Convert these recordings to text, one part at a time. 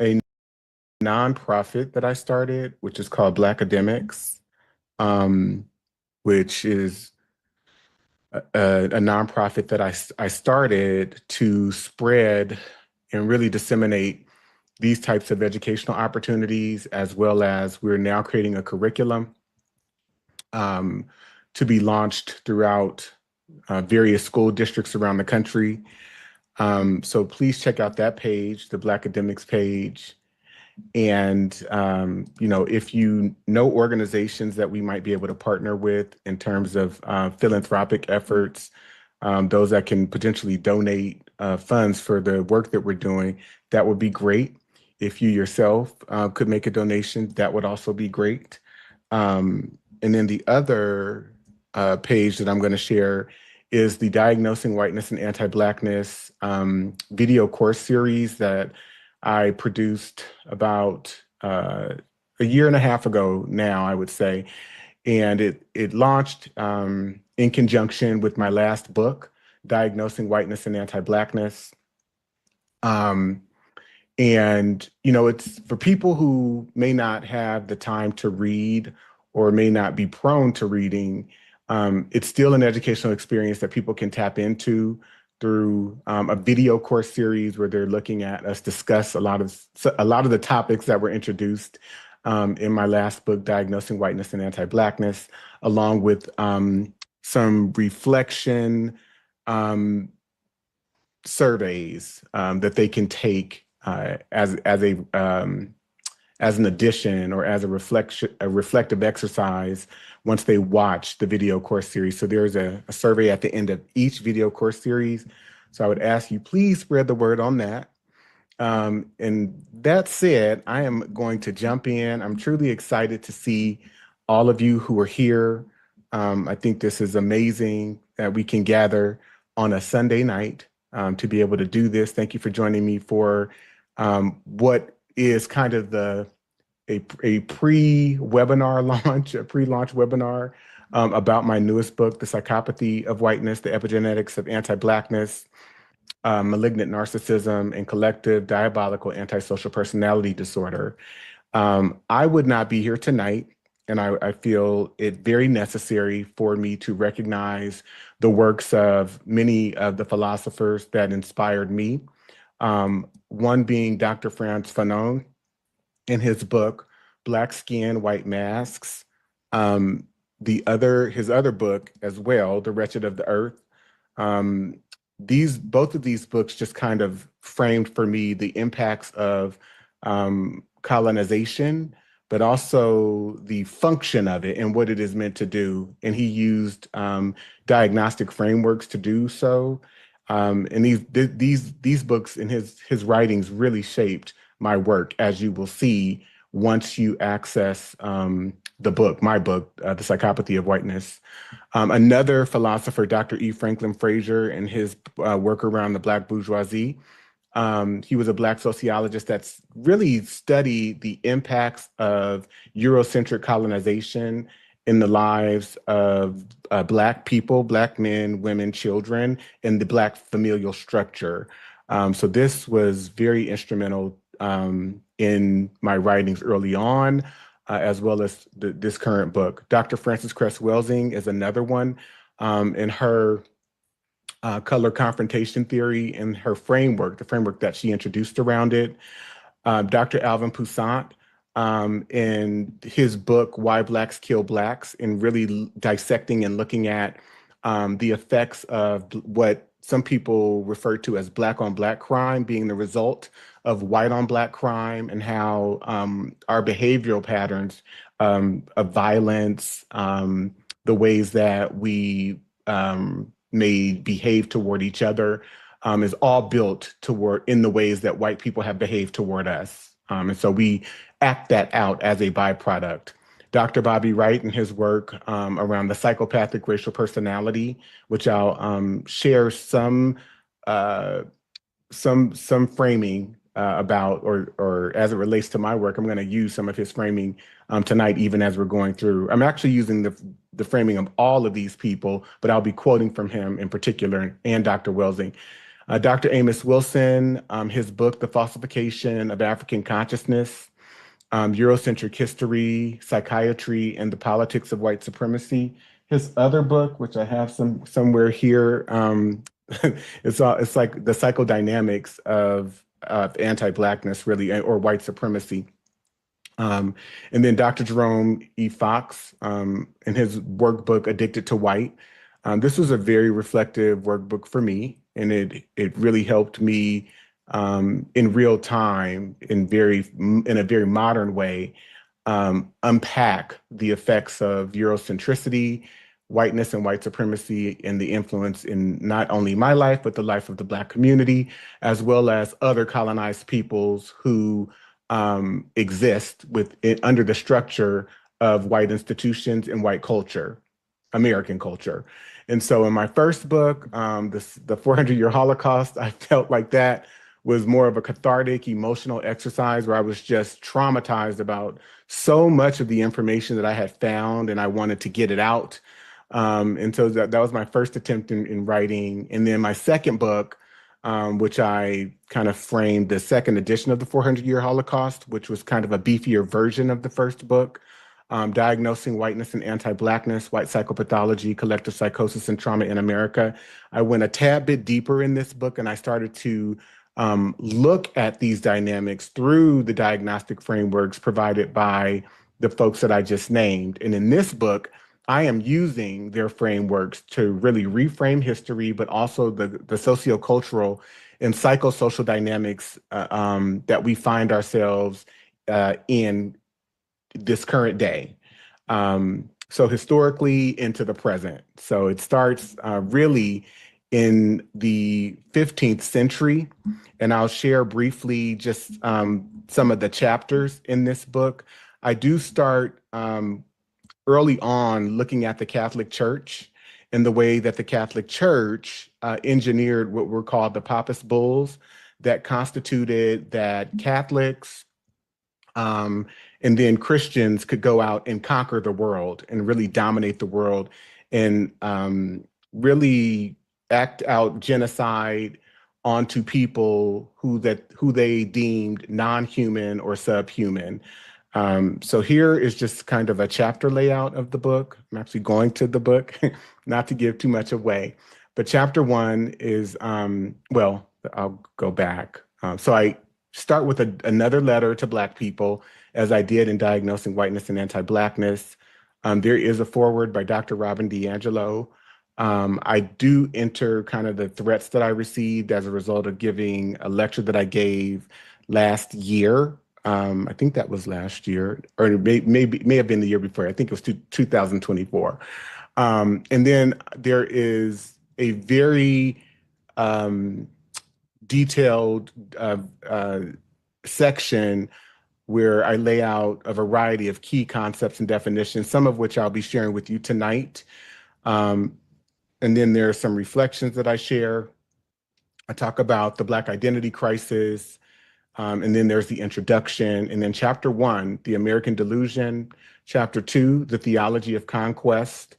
a nonprofit that I started, which is called Black Academics, which is a nonprofit that I started to spread and really disseminate these types of educational opportunities, as well as we're now creating a curriculum um, to be launched throughout various school districts around the country. So please check out that page, the Black Academics page. And, if you know organizations that we might be able to partner with in terms of philanthropic efforts, those that can potentially donate funds for the work that we're doing, that would be great. If you yourself could make a donation, that would also be great. And then the other page that I'm going to share is the Diagnosing Whiteness and Anti-Blackness video course series that I produced about a year and a half ago now, I would say. And it launched in conjunction with my last book, Diagnosing Whiteness and Anti-Blackness. Um, it's for people who may not have the time to read or may not be prone to reading. It's still an educational experience that people can tap into through a video course series where they're looking at us discuss a lot of the topics that were introduced in my last book, Diagnosing Whiteness and Anti-Blackness, along with some reflection surveys that they can take as an addition or as a reflective exercise once they watch the video course series. So there's a survey at the end of each video course series. So I would ask you, please spread the word on that. And that said, I am going to jump in. I'm truly excited to see all of you who are here. I think this is amazing that we can gather on a Sunday night to be able to do this. Thank you for joining me for what is kind of a pre-webinar launch, a pre-launch webinar about my newest book, The Psychopathy of Whiteness, The Epigenetics of Anti-Blackness, Malignant Narcissism, and Collective Diabolical Antisocial Personality Disorder. I would not be here tonight, and I feel it very necessary for me to recognize the works of many of the philosophers that inspired me. One being Dr. Frantz Fanon in his book, Black Skin, White Masks. His other book as well, The Wretched of the Earth. Both of these books just kind of framed for me the impacts of colonization, but also the function of it and what it is meant to do. And he used diagnostic frameworks to do so. And these books and his writings really shaped my work, as you will see once you access my book, The Psychopathy of Whiteness. Another philosopher, Dr. E. Franklin Frazier, and his work around the Black bourgeoisie. He was a Black sociologist that's really studied the impacts of Eurocentric colonization in the lives of Black people, Black men, women, children, and the Black familial structure. So this was very instrumental in my writings early on, as well as this current book. Dr. Frances Cress Welsing is another one in her color confrontation theory and her framework, the framework that she introduced around it. Dr. Alvin Poussant in his book, Why Blacks Kill Blacks, and really dissecting and looking at the effects of what some people refer to as Black on Black crime being the result of white on Black crime, and how our behavioral patterns of violence, the ways that we may behave toward each other, is all built toward in the ways that white people have behaved toward us. And so we act that out as a byproduct. Dr. Bobby Wright and his work around the psychopathic racial personality, which I'll share some framing about, or as it relates to my work. I'm going to use some of his framing tonight, even as we're going through. I'm actually using the framing of all of these people, but I'll be quoting from him in particular, and Dr. Welsing. Dr. Amos Wilson, his book, The Falsification of African Consciousness, Eurocentric History, Psychiatry, and the Politics of White Supremacy. His other book, which I have somewhere here, it's like the psychodynamics of anti-Blackness, really, or white supremacy. And then Dr. Jerome E. Fox, in his workbook, Addicted to White. This was a very reflective workbook for me, and it really helped me in real time, in a very modern way, unpack the effects of Eurocentricity, whiteness and white supremacy, and the influence in not only my life, but the life of the Black community, as well as other colonized peoples who exist under the structure of white institutions and white culture, American culture. And so in my first book, the 400-Year Holocaust, I felt like that was more of a cathartic, emotional exercise where I was just traumatized about so much of the information that I had found, and I wanted to get it out. And so that was my first attempt in writing. And then my second book, which I kind of framed the second edition of the 400-Year Holocaust, which was kind of a beefier version of the first book, Diagnosing Whiteness and Anti-Blackness, White Psychopathology, Collective Psychosis and Trauma in America. I went a tad bit deeper in this book, and I started to look at these dynamics through the diagnostic frameworks provided by the folks that I just named. And in this book, I am using their frameworks to really reframe history, but also the sociocultural and psychosocial dynamics that we find ourselves in this current day. So historically into the present. So it starts really in the 15th century, and I'll share briefly just some of the chapters in this book. I do start early on looking at the Catholic Church and the way that the Catholic Church engineered what were called the Papist Bulls that constituted that Catholics and then Christians could go out and conquer the world and really dominate the world and really act out genocide onto people who they deemed non-human or subhuman. So here is just kind of a chapter layout of the book. I'm actually going to the book, not to give too much away. But chapter 1 is, well, I'll go back. So I start with another letter to Black people, as I did in Diagnosing Whiteness and Anti-Blackness. There is a foreword by Dr. Robin DiAngelo. I do enter kind of the threats that I received as a result of giving a lecture that I gave last year. I think that was last year, or it may have been the year before. I think it was 2024. And then there is a very detailed section where I lay out a variety of key concepts and definitions, some of which I'll be sharing with you tonight. And then there are some reflections that I share. I talk about the Black identity crisis, and then there's the introduction, and then chapter 1, the American delusion, chapter 2, the theology of conquest,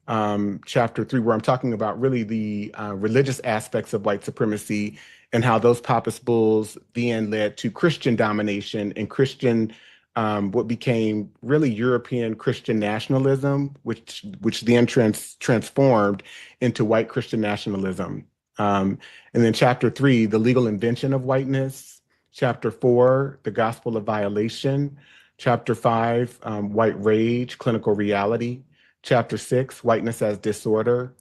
chapter 3, where I'm talking about really the religious aspects of white supremacy and how those Papist bulls then led to Christian domination and Christian, what became really European Christian nationalism, which then transformed into white Christian nationalism. And then chapter 3, the legal invention of whiteness. Chapter 4, the gospel of violation. Chapter 5, white rage, clinical reality. Chapter 6, whiteness as disorder.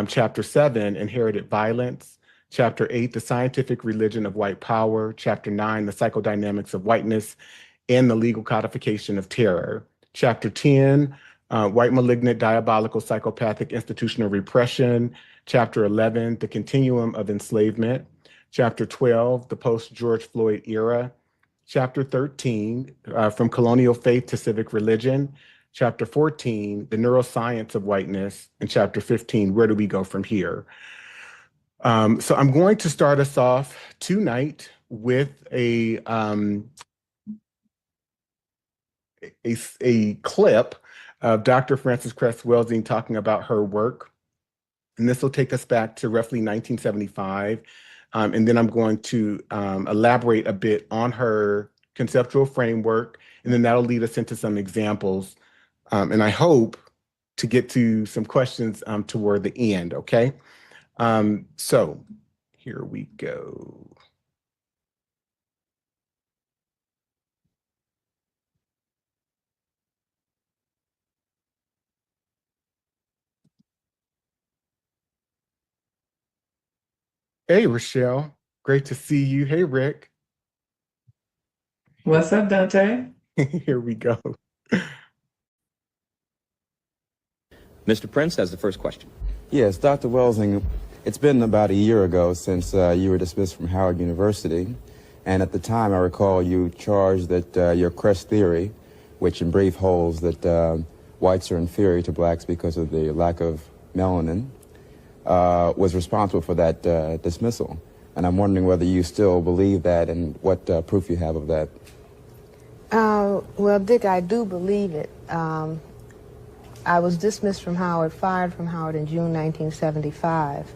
Chapter 7, inherited violence. Chapter 8, the scientific religion of white power. Chapter 9, the psychodynamics of whiteness and the legal codification of terror. Chapter 10, white malignant, diabolical, psychopathic institutional repression. Chapter 11, the continuum of enslavement. Chapter 12, the post-George Floyd era. Chapter 13, from colonial faith to civic religion. Chapter 14, the neuroscience of whiteness. And chapter 15, where do we go from here? So I'm going to start us off tonight with a clip of Dr. Frances Cress Welsing talking about her work. And this will take us back to roughly 1975. And then I'm going to elaborate a bit on her conceptual framework, and then that'll lead us into some examples. And I hope to get to some questions toward the end, okay? So here we go. Hey, Rochelle. Great to see you. Hey, Rick. What's up, Dante? Here we go. Mr. Prince has the first question. Yes, Dr. Welsing, it's been about a year ago since you were dismissed from Howard University, and at the time I recall you charged that your crest theory, which in brief holds that whites are inferior to blacks because of the lack of melanin, was responsible for that dismissal. And I'm wondering whether you still believe that and what proof you have of that. Well, Dick, I do believe it. I was dismissed from Howard, fired from Howard in June 1975.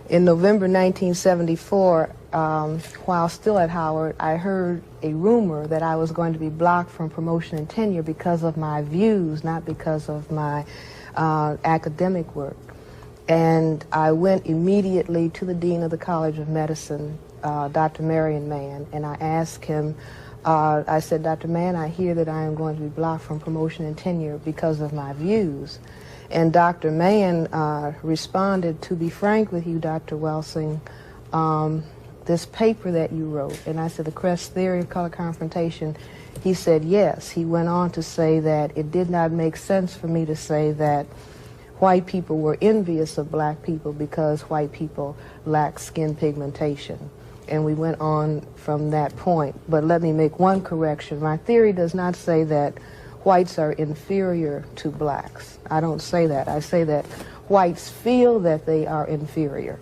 In November 1974, while still at Howard, I heard a rumor that I was going to be blocked from promotion and tenure because of my views, not because of my academic work. And I went immediately to the Dean of the College of Medicine, Dr. Marion Mann, and I asked him, I said, Dr. Mann, I hear that I am going to be blocked from promotion and tenure because of my views. And Dr. Mann responded, to be frank with you, Dr. Welsing, this paper that you wrote, and I said, the crest theory of color confrontation, he said yes. He went on to say that it did not make sense for me to say that white people were envious of black people because white people lack skin pigmentation. And we went on from that point. But let me make one correction. My theory does not say that whites are inferior to blacks. I don't say that. I say that whites feel that they are inferior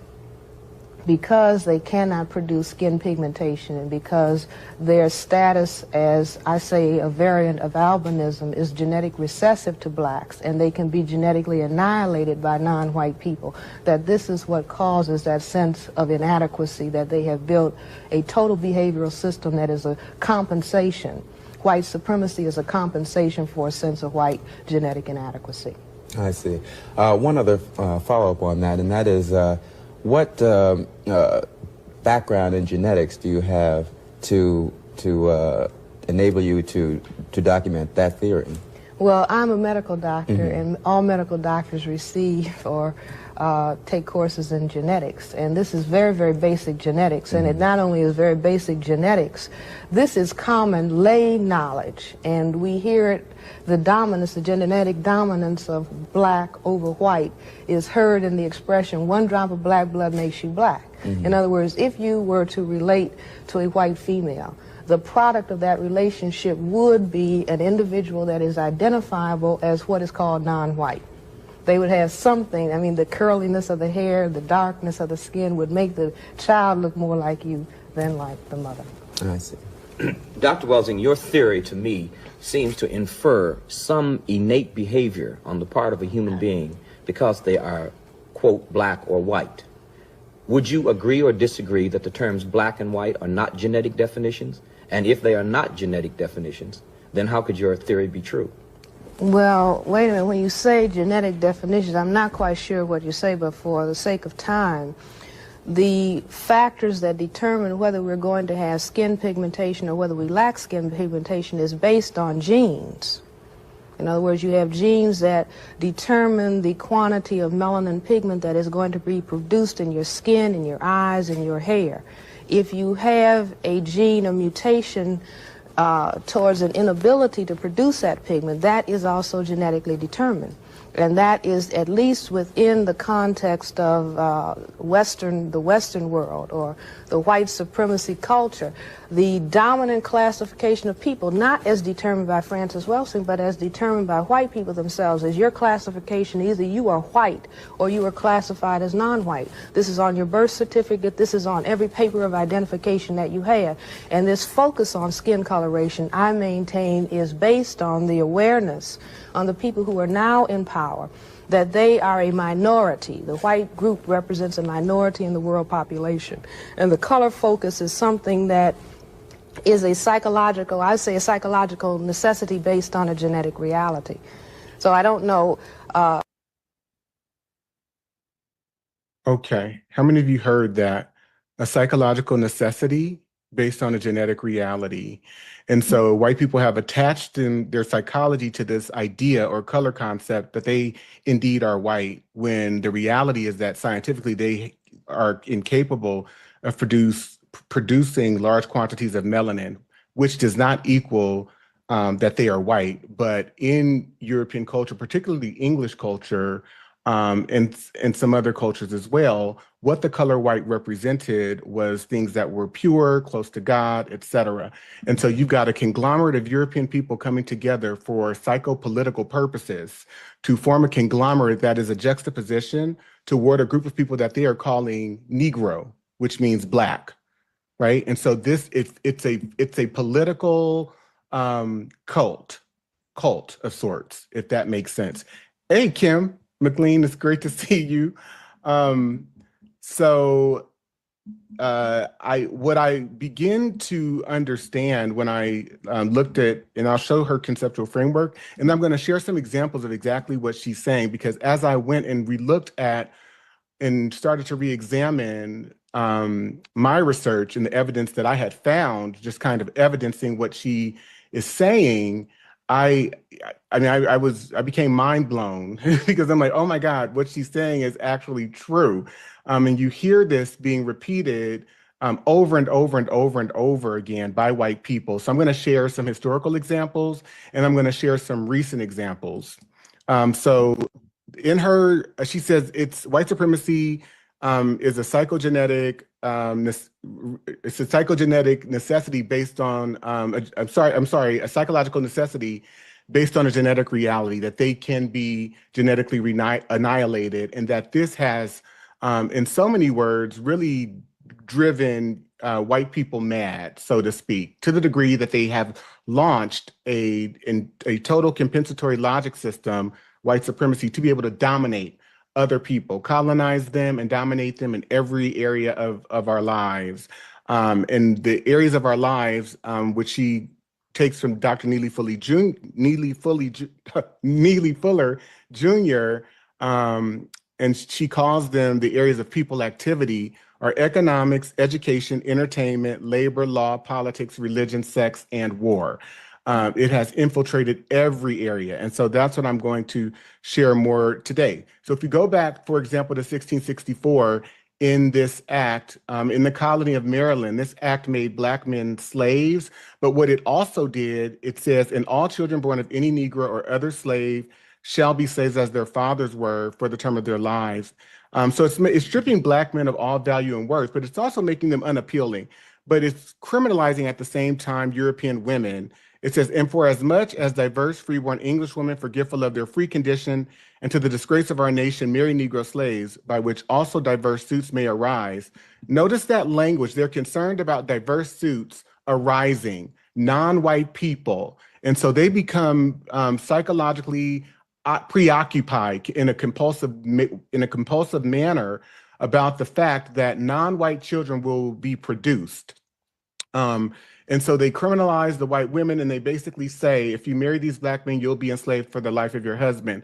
because they cannot produce skin pigmentation and because their status as, I say, a variant of albinism is genetic recessive to blacks, and they can be genetically annihilated by non-white people, that this is what causes that sense of inadequacy, that they have built a total behavioral system that is a compensation. White supremacy is a compensation for a sense of white genetic inadequacy. I see. One other follow-up on that, and that is, what background in genetics do you have to enable you to document that theory? Well, I'm a medical doctor, and all medical doctors receive or take courses in genetics, and this is very, very basic genetics, and it not only is very basic genetics, this is common lay knowledge, and we hear it, the dominance, the genetic dominance of black over white is heard in the expression, one drop of black blood makes you black. In other words, if you were to relate to a white female, the product of that relationship would be an individual that is identifiable as what is called non-white. They would have something, I mean, the curliness of the hair, the darkness of the skin would make the child look more like you than like the mother. I see. Dr. Welsing, your theory to me seems to infer some innate behavior on the part of a human being because they are, quote, black or white. Would you agree or disagree that the terms black and white are not genetic definitions? And if they are not genetic definitions, then how could your theory be true? Well, wait a minute. When you say genetic definitions, I'm not quite sure what you say, but for the sake of time, the factors that determine whether we're going to have skin pigmentation or whether we lack skin pigmentation is based on genes. In other words, you have genes that determine the quantity of melanin pigment that is going to be produced in your skin, in your eyes, in your hair. If you have a gene, a mutation towards an inability to produce that pigment, that is also genetically determined. And that is at least within the context of the Western world, or the white supremacy culture, the dominant classification of people, not as determined by Francis Welsing, but as determined by white people themselves, is your classification. Either you are white or you are classified as non-white. This is on your birth certificate. This is on every paper of identification that you have. And this focus on skin coloration, I maintain, is based on the awareness on the people who are now in power that they are a minority. The white group represents a minority in the world population. And the color focus is something that is a psychological, I say a psychological necessity based on a genetic reality. So I don't know. Okay. How many of you heard that? A psychological necessity based on a genetic reality. And so white people have attached in their psychology to this idea or color concept that they indeed are white, when the reality is that scientifically they are incapable of producing large quantities of melanin, which does not equal that they are white. But in European culture, particularly English culture, and some other cultures as well, what the color white represented was things that were pure, close to God, etc. And so you've got a conglomerate of European people coming together for psychopolitical purposes to form a conglomerate that is a juxtaposition toward a group of people that they are calling Negro, which means black, right? And so it's a political cult of sorts, if that makes sense. Hey, Kim McLean, it's great to see you. What I begin to understand when I looked at, and I'll show her conceptual framework, and I'm going to share some examples of exactly what she's saying, because as I went and relooked at and started to re-examine my research and the evidence that I had found, just kind of evidencing what she is saying, I became mind blown because I'm like, oh my God, what she's saying is actually true. And you hear this being repeated over and over and over and over again by white people. So I'm going to share some historical examples, and I'm going to share some recent examples. So in her, she says it's white supremacy is a psychogenetic it's a psychogenetic necessity based on a psychological necessity based on a genetic reality, that they can be genetically annihilated, and that this has in so many words really driven white people mad, so to speak, to the degree that they have launched a total compensatory logic system, white supremacy, to be able to dominate other people, colonize them, and dominate them in every area of our lives. And the areas of our lives, which she takes from Dr. Neely Fuller Jr., and she calls them the areas of people activity, are economics, education, entertainment, labor, law, politics, religion, sex, and war. It has infiltrated every area. And so that's what I'm going to share more today. So if you go back, for example, to 1664, in this act, in the colony of Maryland, this act made black men slaves. But what it also did, it says, and all children born of any Negro or other slave shall be slaves as their fathers were for the term of their lives. So it's stripping black men of all value and worth, but it's also making them unappealing. But it's criminalizing at the same time European women. It says, and for as much as diverse freeborn English women, forgetful of their free condition, and to the disgrace of our nation, marry Negro slaves, by which also diverse suits may arise. Notice that language. They're concerned about diverse suits arising, non-white people. And so they become psychologically preoccupied in a compulsive manner about the fact that non-white children will be produced. And so they criminalize the white women, and they basically say, if you marry these black men, you'll be enslaved for the life of your husband.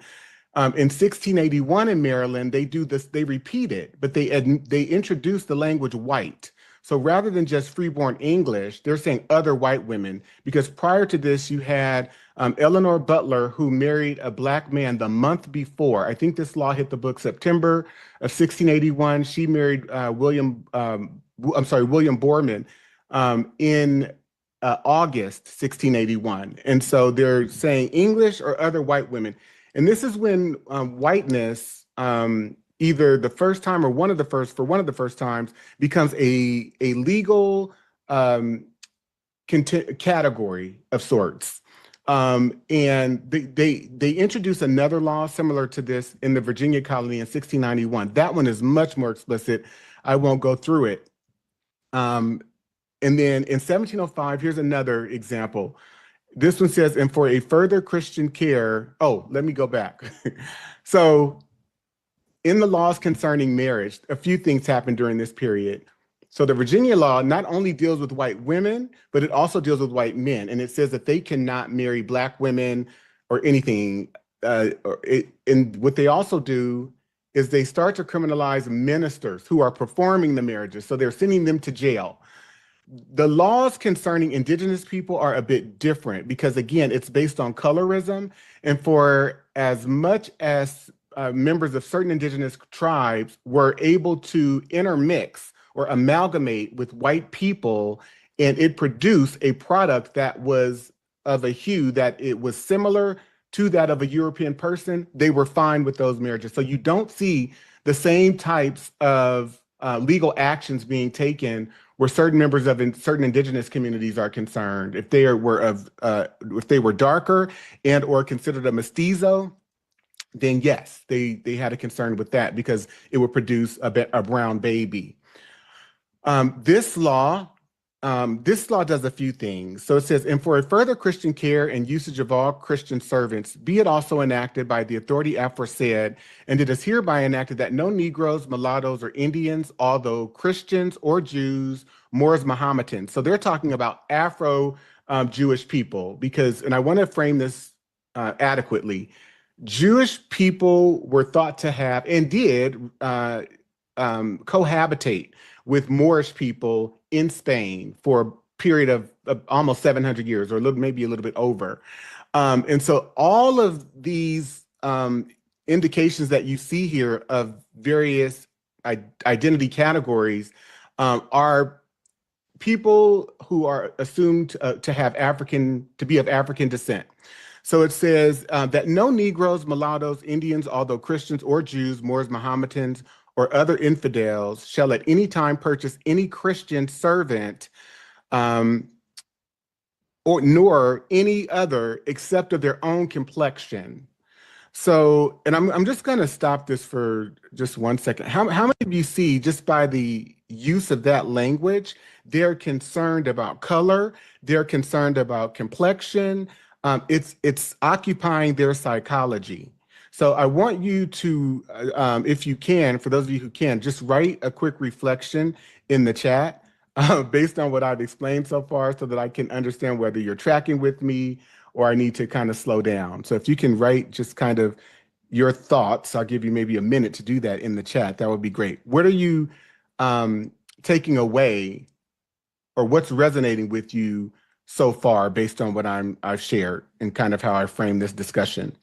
In 1681 in Maryland, they do this, they repeat it, but they introduce the language white. So rather than just freeborn English, they're saying other white women, because prior to this, you had Eleanor Butler, who married a black man the month before. I think this law hit the book September of 1681. She married William Borman in August 1681. And so they're saying English or other white women. And this is when whiteness, either the first time or one of the first times, becomes a legal category of sorts. And they introduce another law similar to this in the Virginia colony in 1691. That one is much more explicit. I won't go through it. And then in 1705, here's another example. This one says, and for a further Christian care, oh, let me go back. So in the laws concerning marriage, a few things happened during this period. So the Virginia law not only deals with white women, but it also deals with white men. And it says that they cannot marry black women or anything. And what they also do is they start to criminalize ministers who are performing the marriages. So they're sending them to jail. The laws concerning indigenous people are a bit different because, again, it's based on colorism. And for as much as members of certain indigenous tribes were able to intermix or amalgamate with white people, and it produced a product that was of a hue that it was similar to that of a European person, they were fine with those marriages. So you don't see the same types of legal actions being taken where certain members of certain indigenous communities are concerned. If they were darker and or considered a mestizo, then yes, they had a concern with that because it would produce a brown baby. This law does a few things. So it says, and for a further Christian care and usage of all Christian servants, be it also enacted by the authority aforesaid, and it is hereby enacted that no Negroes, mulattoes, or Indians, although Christians or Jews, Moors, Mohammedans. So they're talking about Afro Jewish people because, and I want to frame this adequately, Jewish people were thought to have and did cohabitate with Moorish people in Spain for a period of almost 700 years or maybe a little bit over. And so all of these indications that you see here of various identity categories are people who are assumed to be of African descent. So it says that no Negroes, mulattoes, Indians, although Christians or Jews, Moors, Mohammedans, or other infidels shall at any time purchase any Christian servant nor any other except of their own complexion. So, and I'm just going to stop this for just 1 second. How many of you see just by the use of that language, they're concerned about color, they're concerned about complexion, it's occupying their psychology. So I want you to, if you can, for those of you who can, just write a quick reflection in the chat based on what I've explained so far so that I can understand whether you're tracking with me or I need to kind of slow down. So if you can write just kind of your thoughts, I'll give you maybe a minute to do that in the chat. That would be great. What are you taking away or what's resonating with you so far based on what I've shared and kind of how I frame this discussion?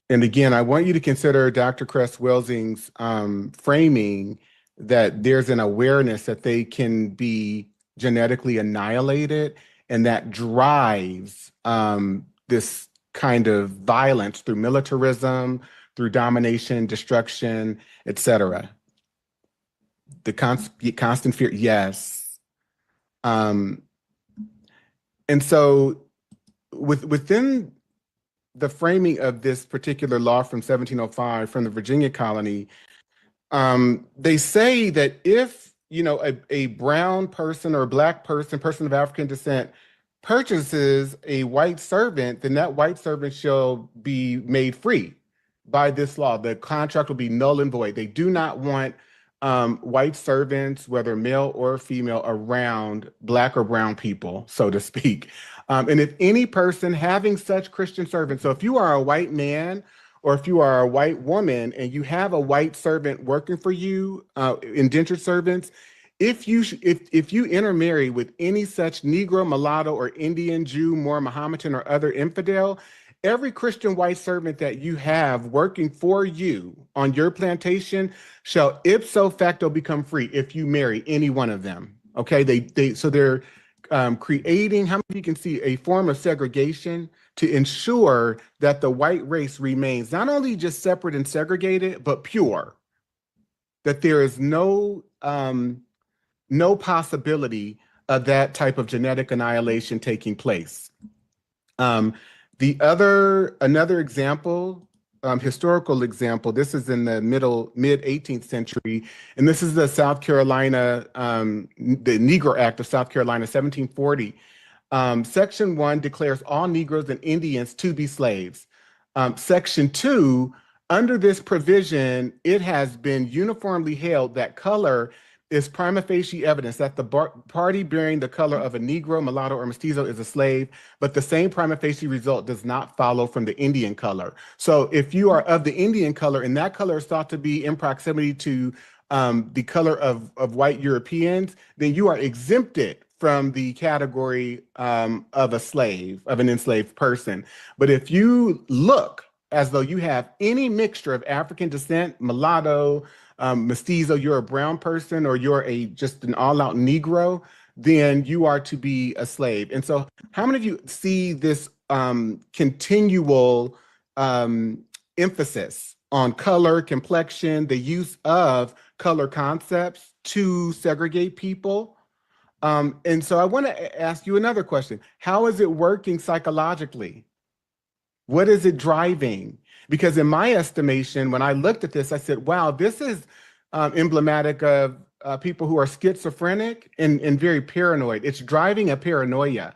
And again, I want you to consider Dr. Cress-Welsing's framing that there's an awareness that they can be genetically annihilated, and that drives this kind of violence through militarism, through domination, destruction, etc. The constant fear, yes. And so within the framing of this particular law from 1705 from the Virginia colony, they say that if, you know, a brown person or a black person of African descent purchases a white servant, then that white servant shall be made free by this law. The contract will be null and void. They do not want white servants, whether male or female, around black or brown people, so to speak. And if any person having such Christian servants, so if you are a white man or if you are a white woman and you have a white servant working for you, indentured servants, if you intermarry with any such Negro, mulatto, or Indian, Jew, Moor, Mohammedan, or other infidel, every Christian white servant that you have working for you on your plantation shall ipso facto become free if you marry any one of them. Okay, so they're creating, how many of you can see, a form of segregation to ensure that the white race remains not only just separate and segregated, but pure, that there is no possibility of that type of genetic annihilation taking place. Another example historical example. This is in the mid 18th century, and this is the South Carolina, the Negro Act of South Carolina, 1740. Section 1 declares all Negroes and Indians to be slaves. Section 2, under this provision, it has been uniformly held that color is prima facie evidence that the party bearing the color of a Negro, mulatto, or mestizo is a slave, but the same prima facie result does not follow from the Indian color. So if you are of the Indian color and that color is thought to be in proximity to the color of white Europeans, then you are exempted from the category of a slave, of an enslaved person. But if you look as though you have any mixture of African descent, mulatto, mestizo, you're a brown person, or you're just an all-out Negro, then you are to be a slave. And so how many of you see this continual emphasis on color, complexion, the use of color concepts to segregate people? And so I want to ask you another question. How is it working psychologically? What is it driving? Because in my estimation, when I looked at this, I said, wow, this is emblematic of people who are schizophrenic and very paranoid. It's driving a paranoia.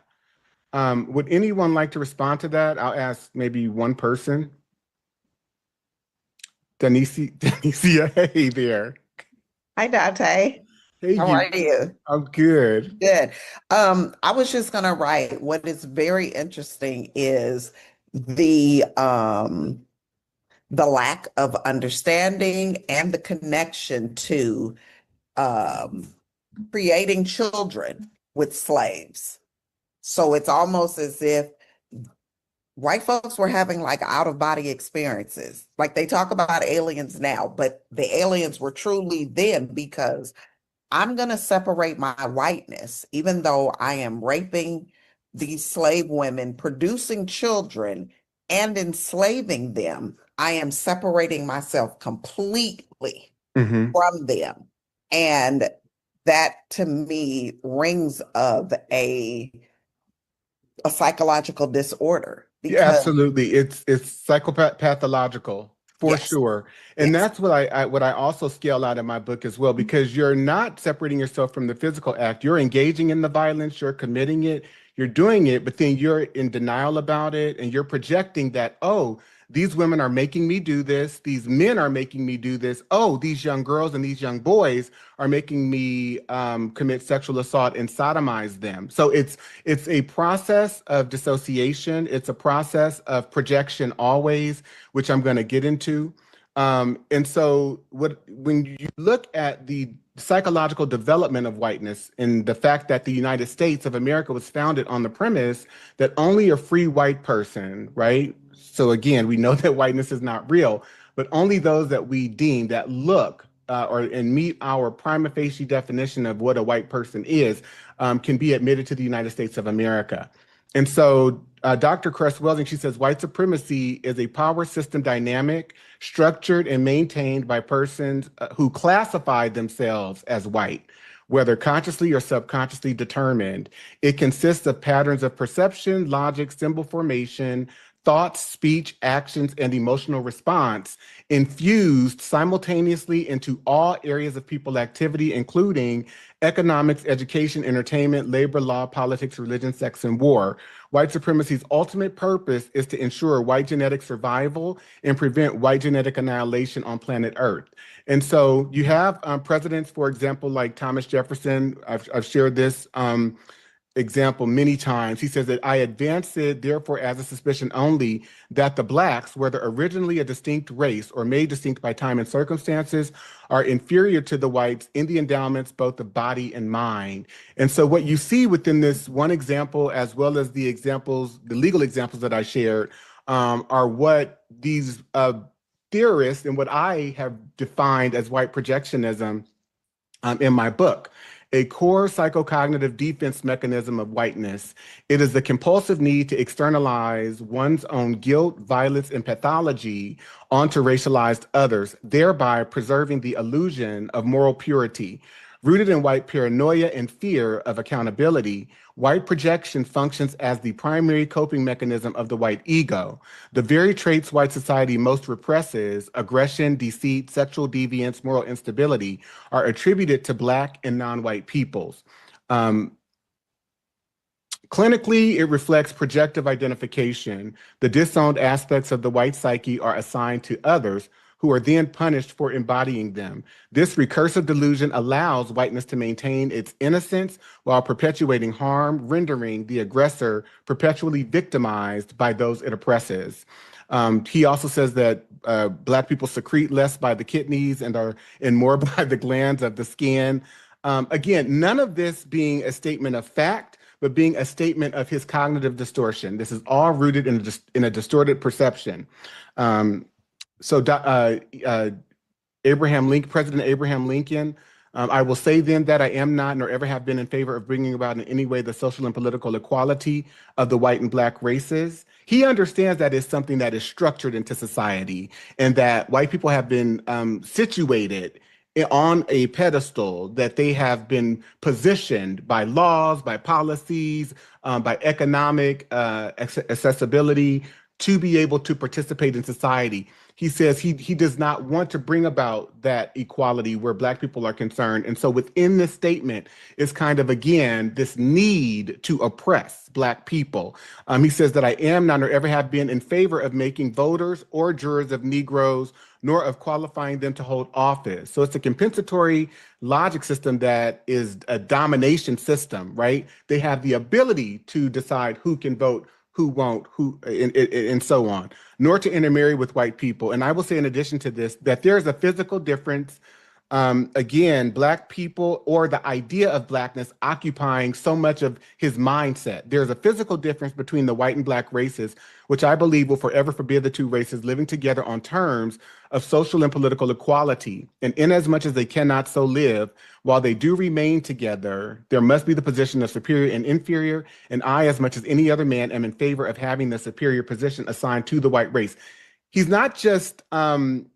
Would anyone like to respond to that? I'll ask maybe one person. Danicia, hey there. Hi, Dante. Hey, How are you? I'm good. Good. I was just gonna write, what is very interesting is the lack of understanding and the connection to creating children with slaves. So it's almost as if white folks were having like out-of-body experiences. Like they talk about aliens now, but the aliens were truly them, because I'm going to separate my whiteness, even though I am raping these slave women, producing children, and enslaving them. I am separating myself completely from them. And that to me rings of a psychological disorder. Yeah, absolutely. It's psychopathological for sure. And that's what I also scale out in my book as well, because you're not separating yourself from the physical act. You're engaging in the violence, you're committing it, you're doing it, but then you're in denial about it, and you're projecting that, oh, these women are making me do this, these men are making me do this, oh, these young girls and these young boys are making me commit sexual assault and sodomize them. So it's a process of dissociation. It's a process of projection always, which I'm going to get into. And so when you look at the psychological development of whiteness and the fact that the United States of America was founded on the premise that only a free white person, right? So again, we know that whiteness is not real, but only those that we deem that look and meet our prima facie definition of what a white person is can be admitted to the United States of America. And so Dr. Cress-Welsing, she says, white supremacy is a power system dynamic, structured and maintained by persons who classify themselves as white, whether consciously or subconsciously determined. It consists of patterns of perception, logic, symbol formation, thoughts, speech, actions, and emotional response infused simultaneously into all areas of people activity, including economics, education, entertainment, labor, law, politics, religion, sex, and war. White supremacy's ultimate purpose is to ensure white genetic survival and prevent white genetic annihilation on planet Earth. And so you have presidents, for example, like Thomas Jefferson. I've shared this example many times. He says that I advance it, therefore, as a suspicion only that the blacks, whether originally a distinct race or made distinct by time and circumstances, are inferior to the whites in the endowments, both of body and mind. And so what you see within this one example, as well as the examples, the legal examples that I shared, are what these theorists and what I have defined as white projectionism in my book. A core psychocognitive defense mechanism of whiteness. It is the compulsive need to externalize one's own guilt, violence, and pathology onto racialized others, thereby preserving the illusion of moral purity. Rooted in white paranoia and fear of accountability, white projection functions as the primary coping mechanism of the white ego. The very traits white society most represses, aggression, deceit, sexual deviance, moral instability, are attributed to Black and non-white peoples. Clinically, it reflects projective identification. The disowned aspects of the white psyche are assigned to others who are then punished for embodying them. This recursive delusion allows whiteness to maintain its innocence while perpetuating harm, rendering the aggressor perpetually victimized by those it oppresses. He also says that Black people secrete less by the kidneys and more by the glands of the skin. Again, none of this being a statement of fact, but being a statement of his cognitive distortion. This is all rooted in a distorted perception. President Abraham Lincoln, I will say then that I am not nor ever have been in favor of bringing about in any way the social and political equality of the white and Black races. He understands that it's something that is structured into society and that white people have been situated on a pedestal, that they have been positioned by laws, by policies, by economic accessibility to be able to participate in society. He says he does not want to bring about that equality where Black people are concerned. And so within this statement is kind of, again, this need to oppress Black people. He says that I am not or ever have been in favor of making voters or jurors of Negroes, nor of qualifying them to hold office. So it's a compensatory logic system that is a domination system, right? They have the ability to decide who can vote, who won't, and so on, nor to intermarry with white people. And I will say in addition to this, that there's a physical difference. Again, Black people, or the idea of Blackness, occupying so much of his mindset. There's a physical difference between the white and Black races, which I believe will forever forbid the two races living together on terms of social and political equality. And inasmuch as they cannot so live, while they do remain together, there must be the position of superior and inferior. And I, as much as any other man, am in favor of having the superior position assigned to the white race. He's not just in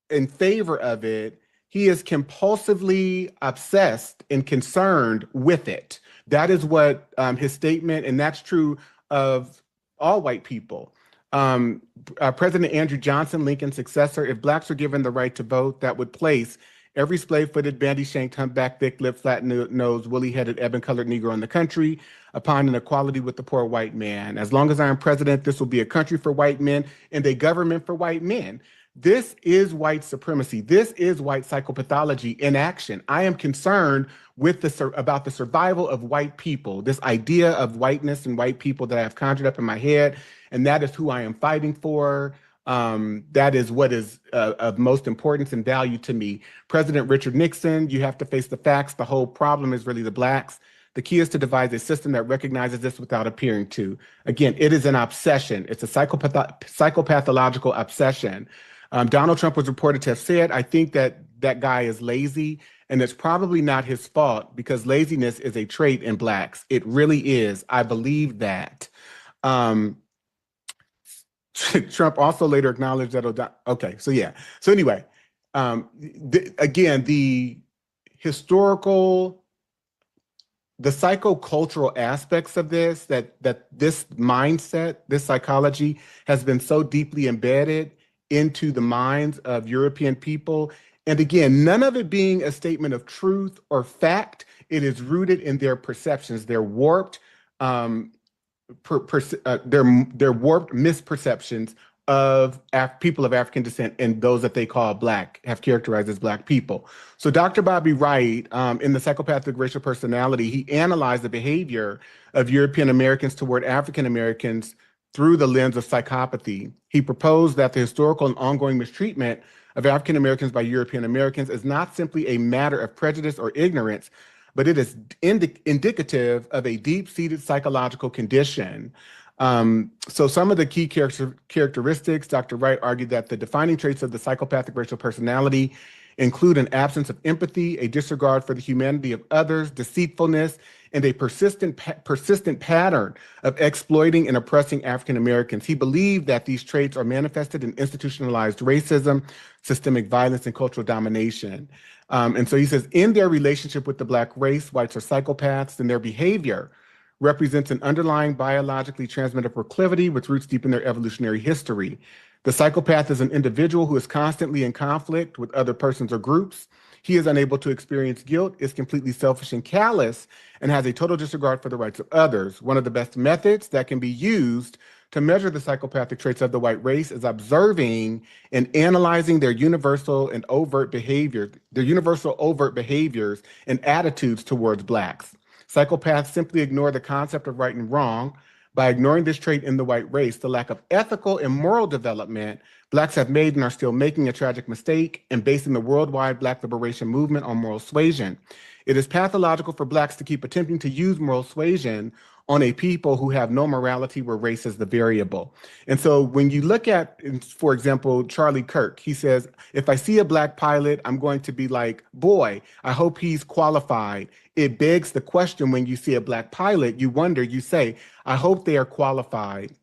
favor of it, he is compulsively obsessed and concerned with it. That is what his statement, and that's true of all white people. President Andrew Johnson, Lincoln's successor, if Blacks were given the right to vote, that would place every slave-footed, bandy-shanked, humpback, thick-lipped, flat-nosed, woolly-headed, ebon-colored Negro in the country upon an equality with the poor white man. As long as I am president, this will be a country for white men and a government for white men. This is white supremacy. This is white psychopathology in action. I am concerned with about the survival of white people, this idea of whiteness and white people that I have conjured up in my head, and that is who I am fighting for. That is what is of most importance and value to me. President Richard Nixon, you have to face the facts. The whole problem is really the Blacks. The key is to devise a system that recognizes this without appearing to. Again, it is an obsession. It's a psychopathological obsession. Donald Trump was reported to have said, I think that that guy is lazy, and it's probably not his fault because laziness is a trait in Blacks. It really is. I believe that. Trump also later acknowledged that, okay, so yeah. So anyway, again, the psychocultural aspects of this, that this mindset, this psychology has been so deeply embedded into the minds of European people. And again, none of it being a statement of truth or fact. It is rooted in their perceptions, their warped, their warped misperceptions of people of African descent and those that they call Black, have characterized as Black people. So Dr. Bobby Wright, in The Psychopathic Racial Personality, he analyzed the behavior of European Americans toward African Americans through the lens of psychopathy. He proposed that the historical and ongoing mistreatment of African Americans by European Americans is not simply a matter of prejudice or ignorance, but it is indicative of a deep-seated psychological condition. So some of the key characteristics, Dr. Wright argued that the defining traits of the psychopathic racial personality include an absence of empathy, a disregard for the humanity of others, deceitfulness, and a persistent pattern of exploiting and oppressing African Americans. He believed that these traits are manifested in institutionalized racism, systemic violence, and cultural domination. And so he says, in their relationship with the Black race, whites are psychopaths, and their behavior represents an underlying biologically transmitted proclivity with roots deep in their evolutionary history. The psychopath is an individual who is constantly in conflict with other persons or groups. He is unable to experience guilt, is completely selfish and callous, and has a total disregard for the rights of others. One of the best methods that can be used to measure the psychopathic traits of the white race is observing and analyzing their universal overt behaviors and attitudes towards Blacks. Psychopaths simply ignore the concept of right and wrong. By ignoring this trait in the white race, the lack of ethical and moral development Blacks have made and are still making a tragic mistake in basing the worldwide Black liberation movement on moral suasion. It is pathological for Blacks to keep attempting to use moral suasion on a people who have no morality where race is the variable. And so when you look at, for example, Charlie Kirk, he says, if I see a Black pilot, I'm going to be like, boy, I hope he's qualified. It begs the question when you see a Black pilot, you wonder, you say, I hope they are qualified.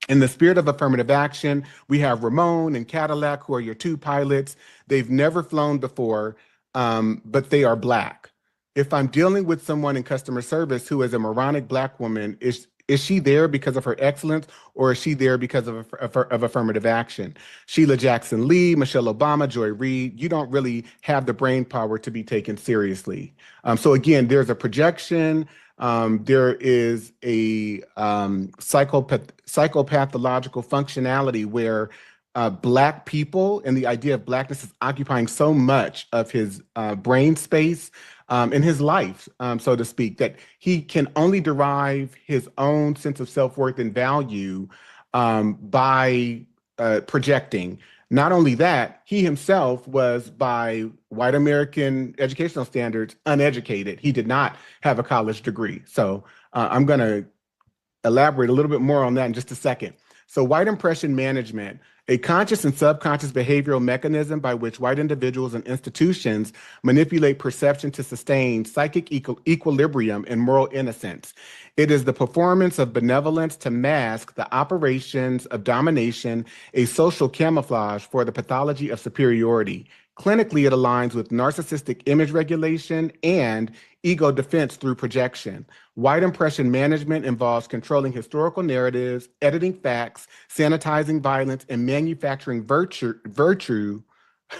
In the spirit of affirmative action, we have Ramon and Cadillac, who are your two pilots. They've never flown before, but they are Black. If I'm dealing with someone in customer service who is a moronic Black woman, is she there because of her excellence, or is she there because of affirmative action? Sheila Jackson Lee, Michelle Obama, Joy Reid, you don't really have the brain power to be taken seriously. So again, there's a projection. There is a psychopathological functionality where Black people and the idea of Blackness is occupying so much of his brain space in his life, so to speak, that he can only derive his own sense of self-worth and value by projecting. Not only that, he himself was, by white American educational standards, uneducated. He did not have a college degree. So I'm going to elaborate a little bit more on that in just a second. So white impression management, a conscious and subconscious behavioral mechanism by which white individuals and institutions manipulate perception to sustain psychic equilibrium and moral innocence. It is the performance of benevolence to mask the operations of domination, a social camouflage for the pathology of superiority. Clinically, it aligns with narcissistic image regulation and ego defense through projection. White impression management involves controlling historical narratives, editing facts, sanitizing violence, and manufacturing virtue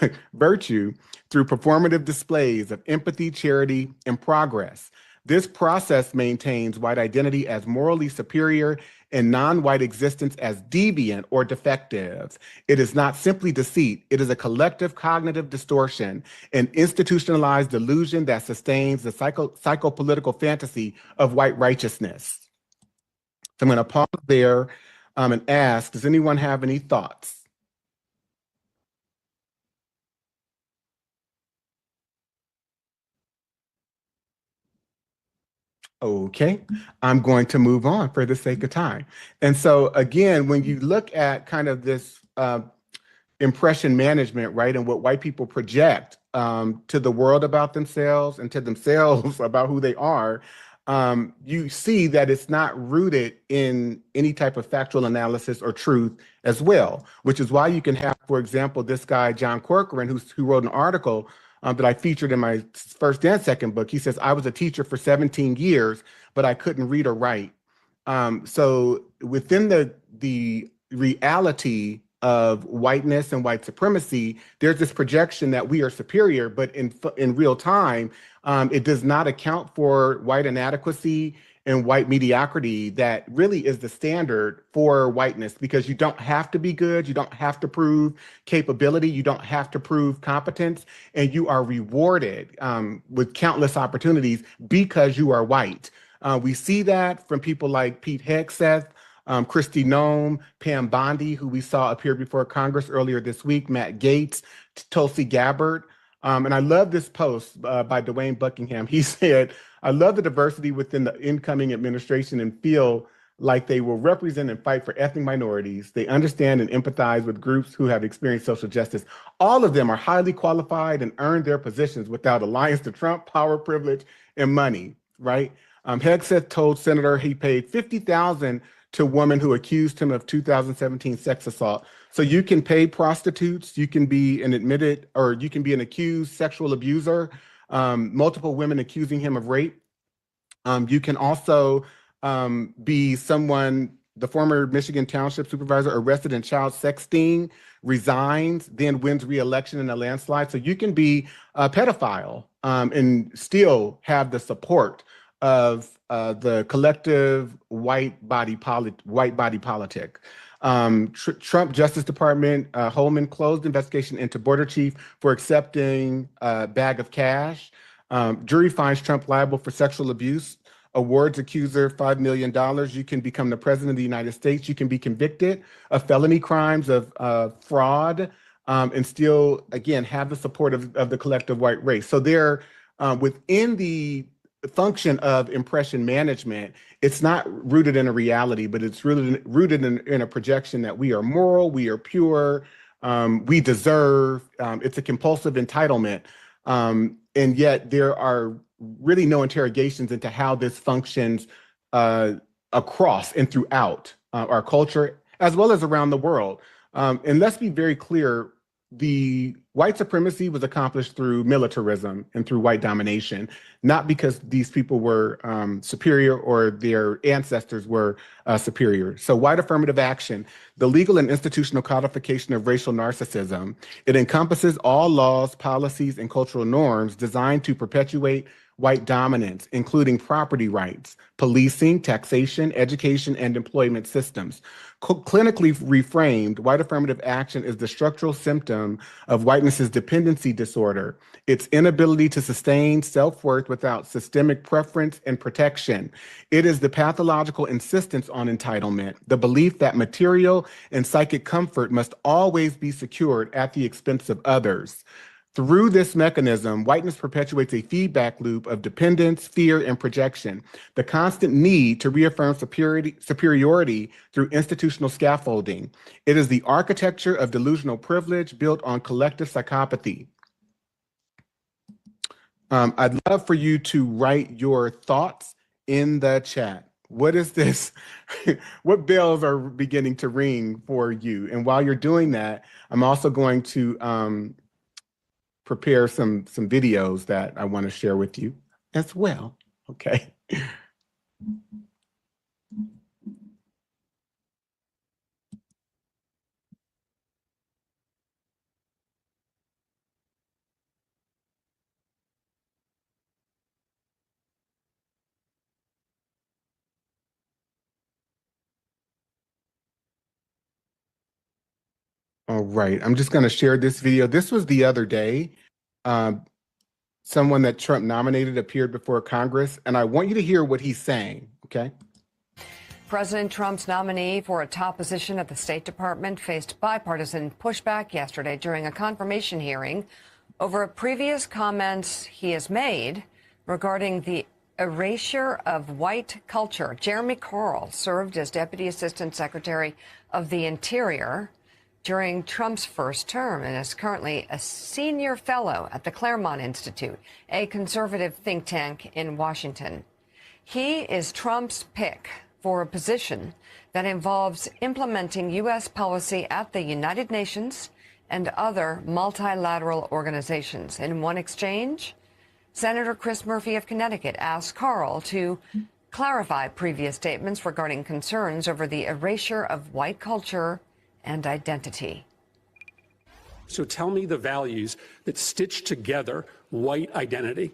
through performative displays of empathy, charity, and progress. This process maintains white identity as morally superior and non-white existence as deviant or defective. It is not simply deceit. It is a collective cognitive distortion, an institutionalized delusion that sustains the psychopolitical fantasy of white righteousness. So I'm going to pause there and ask, does anyone have any thoughts? Okay, I'm going to move on for the sake of time. And so again, when you look at kind of this impression management, right, and what white people project to the world about themselves and to themselves about who they are, you see that it's not rooted in any type of factual analysis or truth as well, which is why you can have, for example, this guy, John Corcoran, who wrote an article that I featured in my first and second book. He says, I was a teacher for 17 years, but I couldn't read or write. So within the reality of whiteness and white supremacy, there's this projection that we are superior, but in real time, it does not account for white inadequacy and white mediocrity that really is the standard for whiteness, because you don't have to be good, you don't have to prove capability, you don't have to prove competence, and you are rewarded with countless opportunities because you are white. We see that from people like Pete Hegseth, Kristi Noem, Pam Bondi, who we saw appear before Congress earlier this week, Matt Gaetz, Tulsi Gabbard. And I love this post by Dwayne Buckingham. He said, I love the diversity within the incoming administration and feel like they will represent and fight for ethnic minorities. They understand and empathize with groups who have experienced social justice. All of them are highly qualified and earned their positions without alliance to Trump, power, privilege, and money, right? Hegseth told Senator he paid $50,000 to a woman who accused him of 2017 sex assault. So you can pay prostitutes, you can be an admitted, or you can be an accused sexual abuser, multiple women accusing him of rape. You can also be someone, the former Michigan Township Supervisor arrested in child sexting, resigns, then wins re-election in a landslide. So you can be a pedophile and still have the support of the collective white body politic. Trump Justice Department, Holman closed investigation into border chief for accepting a bag of cash. Jury finds Trump liable for sexual abuse. Awards accuser $5 million. You can become the president of the United States. You can be convicted of felony crimes of fraud and still, again, have the support of the collective white race. So they're within the function of impression management. It's not rooted in a reality, but it's rooted in a projection that we are moral, we are pure, we deserve. It's a compulsive entitlement. And yet there are really no interrogations into how this functions across and throughout our culture, as well as around the world. And let's be very clear, the white supremacy was accomplished through militarism and through white domination, not because these people were superior or their ancestors were superior. So white affirmative action, the legal and institutional codification of racial narcissism, it encompasses all laws, policies, and cultural norms designed to perpetuate white dominance, including property rights, policing, taxation, education, and employment systems. Clinically reframed, white affirmative action is the structural symptom of whiteness's dependency disorder, its inability to sustain self-worth without systemic preference and protection. It is the pathological insistence on entitlement, the belief that material and psychic comfort must always be secured at the expense of others. Through this mechanism, whiteness perpetuates a feedback loop of dependence, fear, and projection, the constant need to reaffirm superiority through institutional scaffolding. It is the architecture of delusional privilege built on collective psychopathy. I'd love for you to write your thoughts in the chat. What is this? What bells are beginning to ring for you? And while you're doing that, I'm also going to prepare some videos that I want to share with you as well. Okay. All right, I'm just going to share this video. This was the other day. Someone that Trump nominated appeared before Congress, and I want you to hear what he's saying, okay? President Trump's nominee for a top position at the State Department faced bipartisan pushback yesterday during a confirmation hearing over previous comments he has made regarding the erasure of white culture. Jeremy Carl served as Deputy Assistant Secretary of the Interior during Trump's first term and is currently a senior fellow at the Claremont Institute, a conservative think tank in Washington. He is Trump's pick for a position that involves implementing U.S. policy at the United Nations and other multilateral organizations. In one exchange, Senator Chris Murphy of Connecticut asked Carl to clarify previous statements regarding concerns over the erasure of white culture and identity. So tell me the values that stitch together white identity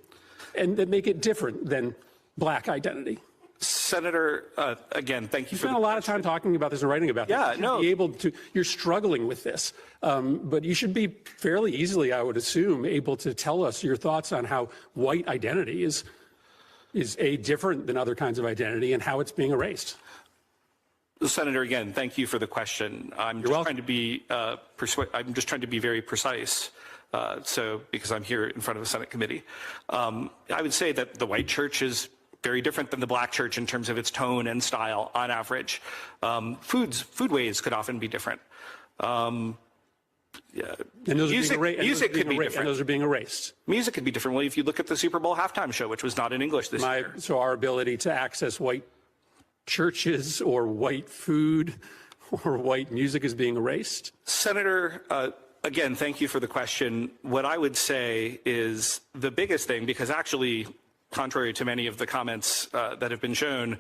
and that make it different than black identity. Senator, again, thank you for spent a lot of time talking about this and writing about this. Yeah, no. Be able to, you're struggling with this, but you should be fairly easily, I would assume, able to tell us your thoughts on how white identity is different than other kinds of identity and how it's being erased. Senator, again, thank you for the question. I'm just trying to be I'm just trying to be very precise. Because I'm here in front of a Senate committee, I would say that the white church is very different than the black church in terms of its tone and style on average. Foodways could often be different. Yeah. And those music could be different. And those are being erased. Music could be different. Well, if you look at the Super Bowl halftime show, which was not in English this year. So our ability to access white churches or white food or white music is being erased? Senator, again, thank you for the question. What I would say is the biggest thing, because actually, contrary to many of the comments that have been shown,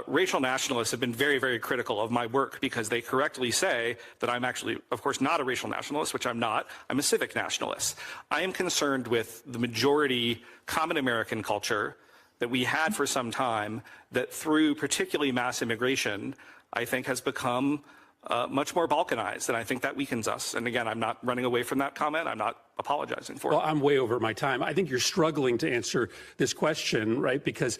racial nationalists have been very, very critical of my work because they correctly say that I'm actually, of course, not a racial nationalist, which I'm not. I'm a civic nationalist. I am concerned with the majority common American culture that we had for some time that through particularly mass immigration, I think has become much more balkanized, and I think that weakens us. And again, I'm not running away from that comment. I'm not apologizing for it. Well, I'm way over my time. I think you're struggling to answer this question, right? Because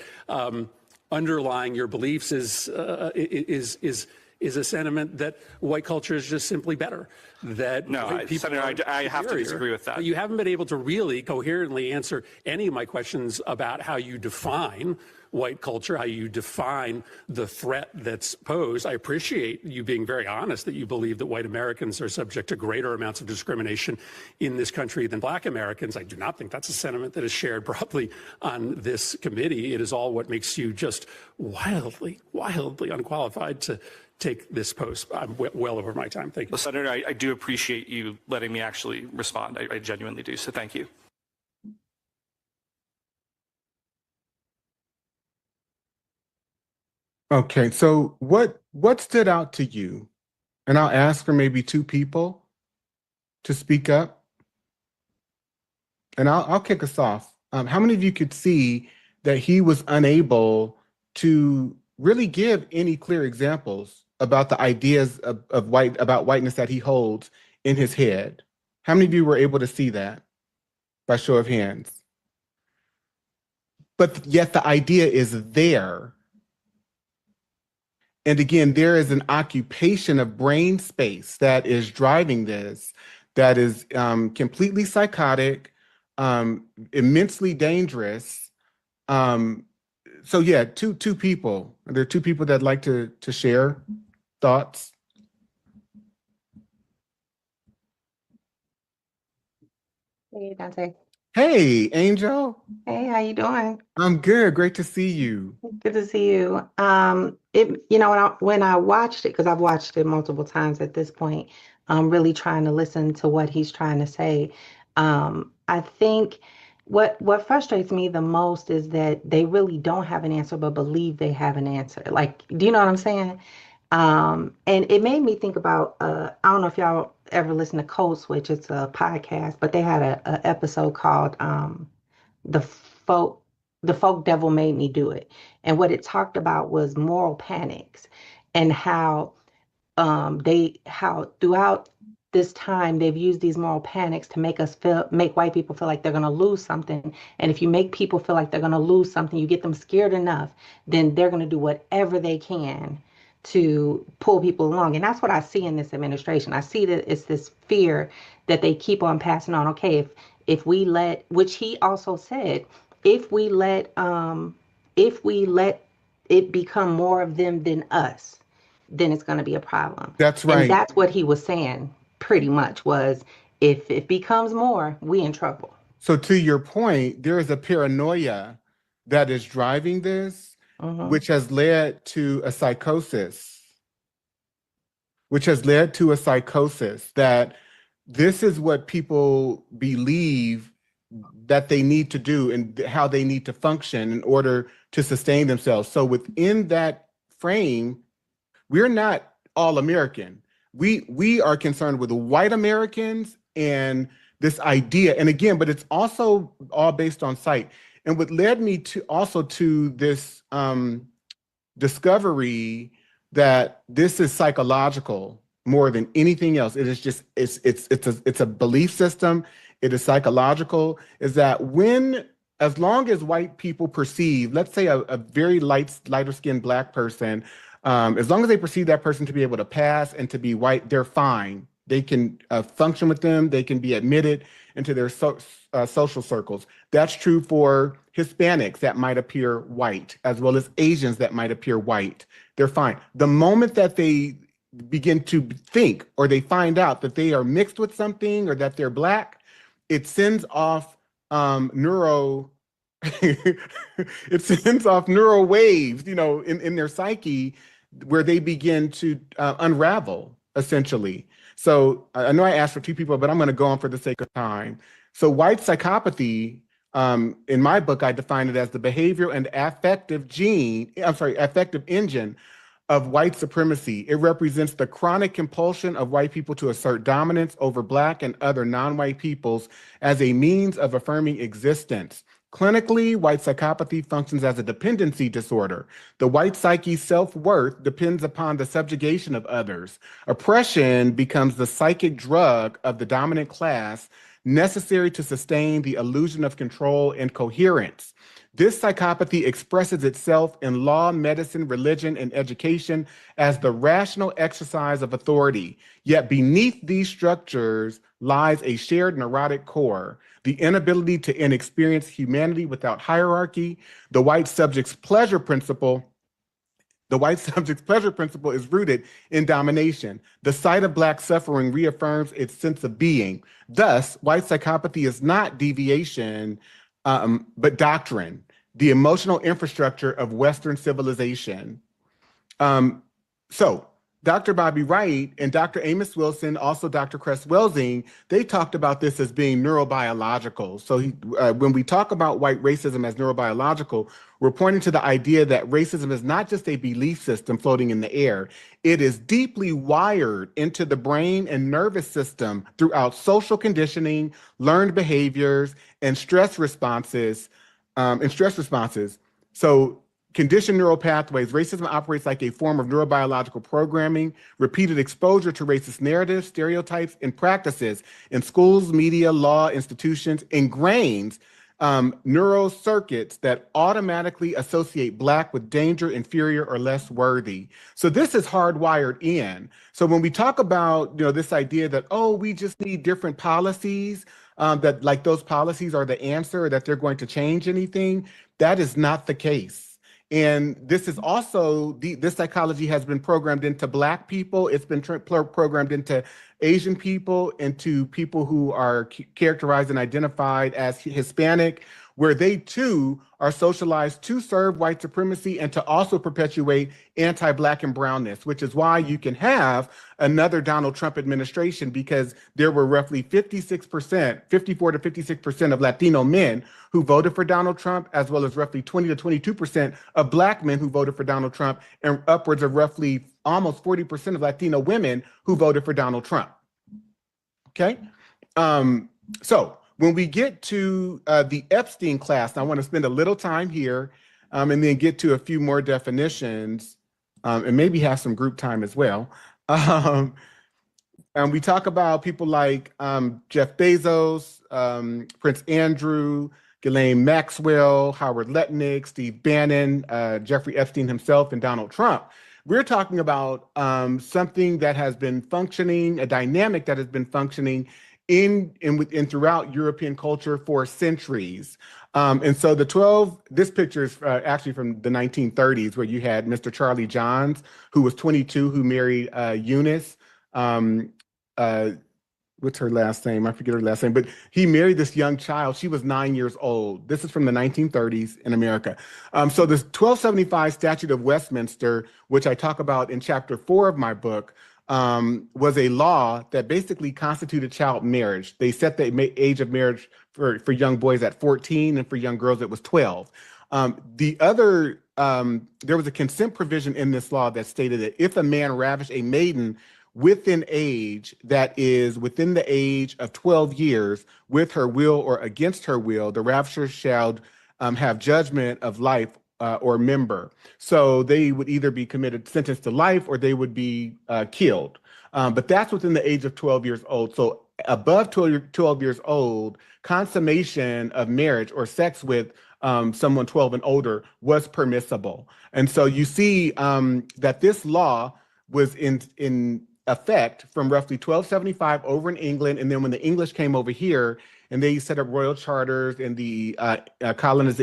underlying your beliefs is a sentiment that white culture is just simply better. That no, Senator, I have to disagree with that. But you haven't been able to really coherently answer any of my questions about how you define white culture, how you define the threat that's posed. I appreciate you being very honest that you believe that white Americans are subject to greater amounts of discrimination in this country than black Americans. I do not think that's a sentiment that is shared broadly on this committee. It is all what makes you just wildly, wildly unqualified to take this post. I'm well over my time. Thank you. Well, Senator, I do appreciate you letting me actually respond. I genuinely do. So thank you. Okay, so what stood out to you? And I'll ask for maybe two people to speak up. And I'll kick us off. How many of you could see that he was unable to really give any clear examples about the ideas about whiteness that he holds in his head? How many of you were able to see that by show of hands? But yet the idea is there. And again, there is an occupation of brain space that is driving this, that is completely psychotic, immensely dangerous. So yeah, two people. Are there two people that'd like to share thoughts? Hey, Dante. Hey, Angel. Hey, how you doing? I'm good. Great to see you. Good to see you. When I watched it, because I've watched it multiple times at this point, I'm really trying to listen to what he's trying to say. I think what frustrates me the most is that they really don't have an answer, but believe they have an answer. Like, do you know what I'm saying? And it made me think about, I don't know if y'all ever listen to Code Switch, it's a podcast, but they had a episode called The Folk Devil Made Me Do It. And what it talked about was moral panics and how throughout this time they've used these moral panics to make white people feel like they're going to lose something. And if you make people feel like they're going to lose something, you get them scared enough, then they're going to do whatever they can to pull people along. And that's what I see in this administration. I see that it's this fear that they keep on passing on. Okay, if we let, which he also said, if we let it become more of them than us, then it's going to be a problem. That's right. And that's what he was saying pretty much, was if it becomes more, we in trouble. So to your point, there is a paranoia that is driving this, which has led to a psychosis, that this is what people believe that they need to do and how they need to function in order to sustain themselves. So within that frame, we're not all American. We are concerned with white Americans and this idea. And again, but it's also all based on sight. And what led me to this discovery that this is psychological more than anything else. It is just, it's a belief system. It is psychological, is that as long as white people perceive, let's say a very lighter skinned black person, as long as they perceive that person to be able to pass and to be white, they're fine. They can function with them. They can be admitted into their social circles. That's true for Hispanics that might appear white, as well as Asians that might appear white. They're fine. The moment that they begin to think or they find out that they are mixed with something or that they're Black, it sends off neuro it sends off neural waves, in their psyche where they begin to unravel, essentially. So I know I asked for two people, but I'm going to go on for the sake of time. So white psychopathy, in my book, I define it as the behavioral and affective engine of white supremacy. It represents the chronic compulsion of white people to assert dominance over Black and other non-white peoples as a means of affirming existence. Clinically, white psychopathy functions as a dependency disorder. The white psyche's self-worth depends upon the subjugation of others. Oppression becomes the psychic drug of the dominant class, necessary to sustain the illusion of control and coherence. This psychopathy expresses itself in law, medicine, religion, and education as the rational exercise of authority. Yet beneath these structures lies a shared neurotic core, the inability to experience humanity without hierarchy. The white subject's pleasure principle is rooted in domination. The sight of Black suffering reaffirms its sense of being. Thus, white psychopathy is not deviation, but doctrine, the emotional infrastructure of Western civilization. So Dr. Bobby Wright and Dr. Amos Wilson, also Dr. Cress Welsing, they talked about this as being neurobiological. So when we talk about white racism as neurobiological, we're pointing to the idea that racism is not just a belief system floating in the air. It is deeply wired into the brain and nervous system throughout social conditioning, learned behaviors, and stress responses. So conditioned neural pathways, racism operates like a form of neurobiological programming. Repeated exposure to racist narratives, stereotypes, and practices in schools, media, law, institutions ingrains neural circuits that automatically associate Black with danger, inferior, or less worthy. So this is hardwired in. So when we talk about this idea that, we just need different policies, that like those policies are the answer, or that they're going to change anything, that is not the case. And this is also, this psychology has been programmed into Black people. It's been programmed into Asian people, into people who are characterized and identified as Hispanic, where they too are socialized to serve white supremacy and to also perpetuate anti-Black and brownness, which is why you can have another Donald Trump administration, because there were roughly 54 to 56% of Latino men who voted for Donald Trump, as well as roughly 20 to 22% of Black men who voted for Donald Trump, and upwards of roughly almost 40% of Latino women who voted for Donald Trump. Okay? So when we get to the Epstein class, I want to spend a little time here and then get to a few more definitions and maybe have some group time as well. And we talk about people like Jeff Bezos, Prince Andrew, Ghislaine Maxwell, Howard Lutnick, Steve Bannon, Jeffrey Epstein himself, and Donald Trump. We're talking about something that has been functioning, a dynamic that has been functioning in throughout European culture for centuries. And so this picture is actually from the 1930s, where you had Mr. Charlie Johns, who was 22, who married Eunice. What's her last name? I forget her last name, but he married this young child. She was 9 years old. This is from the 1930s in America. So this 1275 Statute of Westminster, which I talk about in chapter 4 of my book, was a law that basically constituted child marriage. They set the age of marriage for young boys at 14, and for young girls it was 12. There was a consent provision in this law that stated that if a man ravished a maiden within age that is within the age of 12 years with her will or against her will, the ravisher shall have judgment of life or member. So they would either be sentenced to life, or they would be killed. But that's within the age of 12 years old. So above 12 years old, consummation of marriage or sex with someone 12 and older was permissible. And so you see that this law was effect from roughly 1275 over in England. And then when the English came over here and they set up royal charters and the